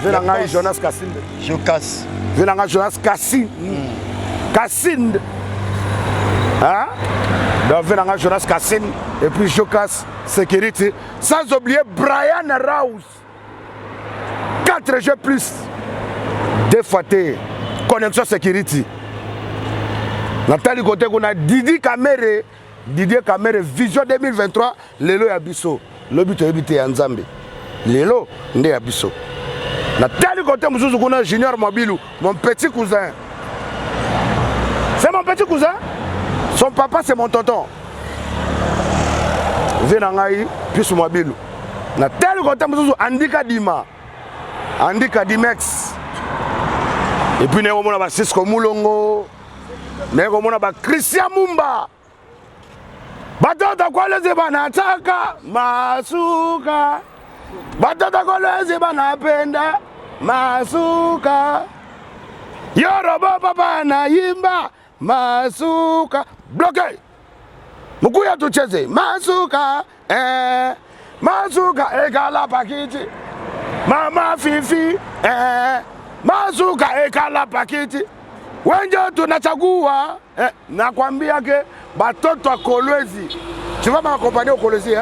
Venanga Jonas Kassind. Jokas. Venanga Jonas Kassind. Kassind. Donc venanga Jonas Kassind et puis Jokas Security. Sans oublier Brian Rouse. 4 jeux plus. 2 fois connexion Security. Nathalie côté qu'on a Didier Kamere Vision 2023 Lelo Yabiso. Le but est en Zambie. Lelo Nde Yabiso. Nathalie côté Mouzouzou qu'on a Junior Mobilou, mon petit cousin. C'est mon petit cousin. Son papa c'est mon tonton. Venangai plus Mobilou. Nathalie côté Mouzouzou Andika Dima. Andika Dimex. Et puis nous avons Cisco Moulongo. Nous avons Christian Mumba. Batata kwa leze banataka masuka. Batata kwa leze banapenda masuka. Yoruba papa na yimba masuka. Bloqué. Mukuya tucheze masuka. Masuka ekala pakiti. Mama Fifi. Masuka ekala pakiti. Wenje tunachagua nakwambia ke batoto wa Kolwezi. Tu vas m'accompagner au Kolwezi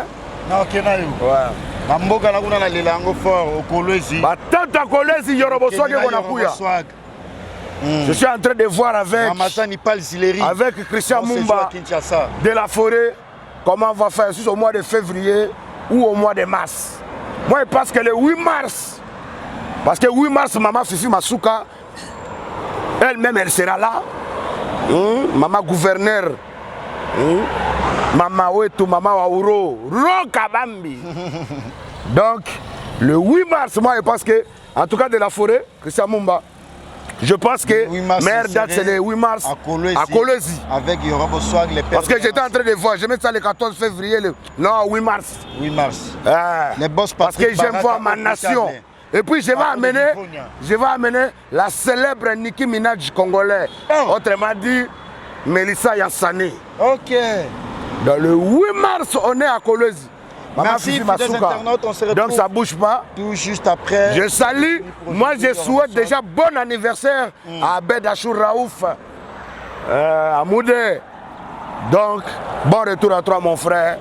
Non, OK na yo. Ouais. Mamboka na kuna na lilango fort au Kolwezi. Batoto wa Kolwezi Yorobo Swag kona kuya. Je suis en train de voir avec Christian Mumba de la Forêt comment on va faire au mois de février ou au mois de mars. Moi je pense que le 8 mars parce que 8 mars maman Fifi Masuka elle-même, elle sera là. Maman gouverneur. Maman Wetu, maman Waouro. Rokabambi. Donc, le 8 mars, moi, je pense que, en tout cas de la Forêt, Christian Mumba, je pense que meilleure date, c'est le 8 mars à Kolwezi. Avec Yorobo Swag, les parce que j'étais en train de voir, je mets ça le 14 février, non, 8 mars. 8 mars. Les boss parce que j'aime voir ma nation. Et puis je vais amener la célèbre Nicki Minaj congolais. Autrement dit, Melissa Yassani. OK. Dans le 8 mars, on est à Kolwezi. Merci, internautes, on se retrouve. Donc ça ne bouge pas. Tout juste après. Je salue. Moi, je souhaite déjà bon anniversaire à Abed Achour Raouf, à Moudé. Donc, bon retour à toi, mon frère.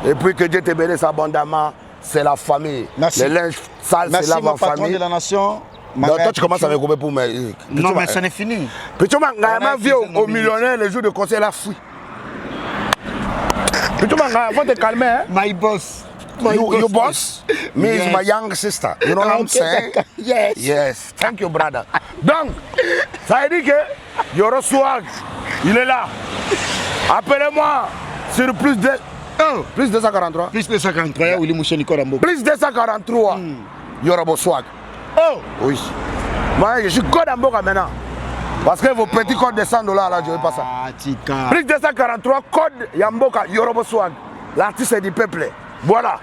Et puis que Dieu te bénisse abondamment. C'est la famille. Merci. Les linges sales, c'est la famille. De la nation. Donc, toi, tu commences à me couper pour moi. Non, mais ça n'est fini. Puis tu m'as vu au millionnaire le jour de conseil, la fouille. Puis tu m'as faut te calmer. Hein? My boss. You boss? Me is my young sister. You know what I'm saying? Yes. Yes. Thank you, brother. Donc, ça veut dire que Yoro Swag, il est là. Appelez-moi sur plus de... Plus 243. Plus 243, Willy Mouché Nicolas Mbo. Plus 243. Yorobo Swag. Oh! Oui. Moi, je suis code Mboka maintenant. Parce que vos petits codes de $100 là, je ne veux pas ça. Ah, tika. Plus 243, code Yamboka, Yorobo Swag. L'artiste est du peuple. Voilà.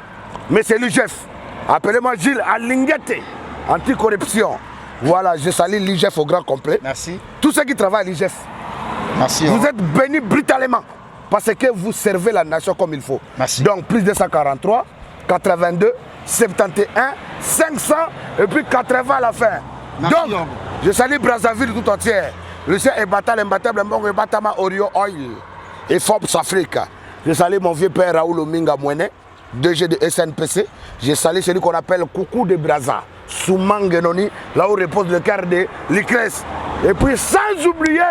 Mais c'est l'IGF. Appelez-moi Gilles Alingete. Anticorruption. Voilà, je salue l'IGF au grand complet. Merci. Tous ceux qui travaillent à l'IGF. Merci. Vous êtes bénis brutalement. Parce que vous servez la nation comme il faut. Merci. Donc plus 243, 82 71 500 et puis 80 à la fin. Merci, donc je salue Brazzaville tout entière. Lucien Ebata, l'imbattable Mbongo Ebatama Oreo Oil et Forbes Africa. Je salue mon vieux père Raoul Ominga Mouene, DG de SNPC. Je salue celui qu'on appelle Coucou de Brazza, Soumangenoni, là où repose le cœur de l'ICRES. Et puis sans oublier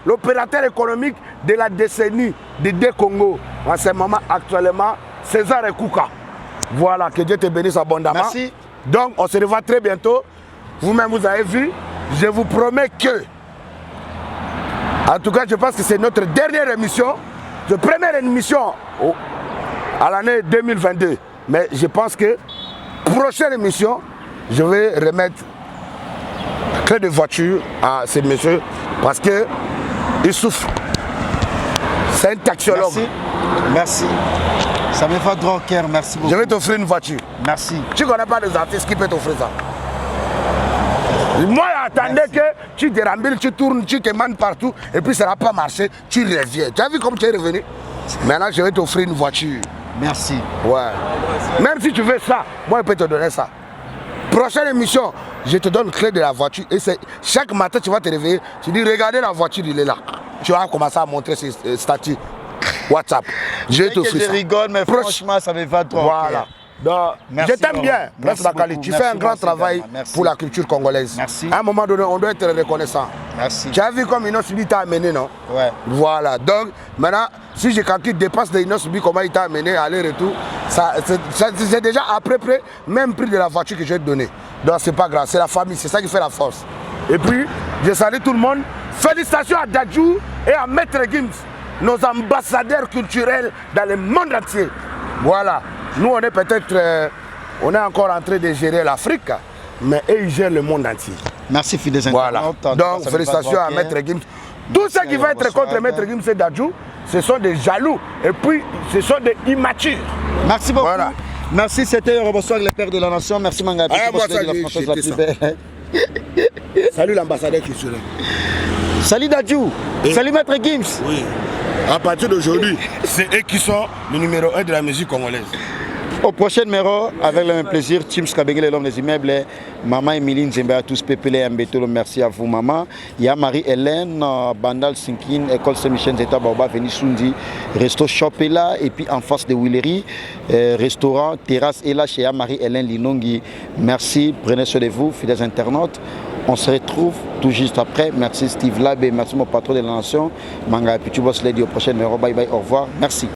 l'opérateur économique de la décennie de deux Congo, en ce moment actuellement, César Ekouka. Voilà, que Dieu te bénisse abondamment. Merci. Donc on se revoit très bientôt. Vous-même vous avez vu, je vous promets que, en tout cas je pense que c'est notre dernière émission, de première émission à l'année 2022. Mais je pense que prochaine émission, je vais remettre clé de voiture à ces messieurs parce que il souffre. C'est un taxiologue. Merci. Merci. Ça me fait droit au cœur, merci beaucoup. Je vais t'offrir une voiture. Merci. Tu ne connais pas des artistes qui peuvent t'offrir ça. Moi, j'attendais que tu dérambules, tu tournes, tu te mandes partout et puis ça n'a pas marché, tu reviens. Tu as vu comme tu es revenu? Maintenant, je vais t'offrir une voiture. Merci. Ouais. Même si tu veux ça, moi, je peux te donner ça. Prochaine émission, je te donne le clé de la voiture et chaque matin, tu vas te réveiller, tu dis, regardez la voiture, il est là. Tu vas commencer à montrer ses statuts WhatsApp. Je vais t'offrir ça. Je rigole, mais franchement, ça me va trop. Voilà. Donc, je t'aime bien, Prince Bakali. Tu fais un grand travail pour la culture congolaise. Merci. À un moment donné, on doit être reconnaissant. Merci. Tu as vu comme Inos Subi t'a amené, non? Ouais. Voilà. Donc, maintenant, si je calcule dépense de Inos Subi, comment il t'a amené, aller-retour, c'est déjà à peu près même prix de la voiture que je vais te donner. Donc, c'est pas grave. C'est la famille, c'est ça qui fait la force. Et puis, je salue tout le monde. Félicitations à Dadju et à Maître Gims, nos ambassadeurs culturels dans le monde entier. Voilà. Nous, on est peut-être, on est encore en train de gérer l'Afrique, mais eux, ils gèrent le monde entier. Merci, fidèles internautes. Voilà. Donc, félicitations à Maître Gims. Tout ce qui va être contre Maître Gims et Dadju, ce sont des jaloux et puis ce sont des immatures. Merci beaucoup. Voilà. Merci, c'était Bonsoir, le père de la nation. Merci, Mangapi. Salut l'ambassadeur culturel. Salut Dadju. Salut Maître Gims. Oui. À partir d'aujourd'hui, c'est eux qui sont le numéro 1 de la musique congolaise. Au prochain numéro, avec le même plaisir, Tim Skabengele, l'homme des immeubles, Maman Emiline Zembe à tous, Pépélé Mbetolo, merci à vous maman. Il y a Marie-Hélène, Bandal Sinkin, École Saint-Michel Zeta Baoba, Venisundi, Resto Shop est là, et puis en face de Willery, restaurant, terrasse est là chez Marie-Hélène Linongi. Merci, prenez soin de vous, fidèles internautes. On se retrouve tout juste après. Merci Steve Labé, merci mon patron de la nation. Manga Pichu Boss Lady au prochain numéro. Bye bye, au revoir. Merci.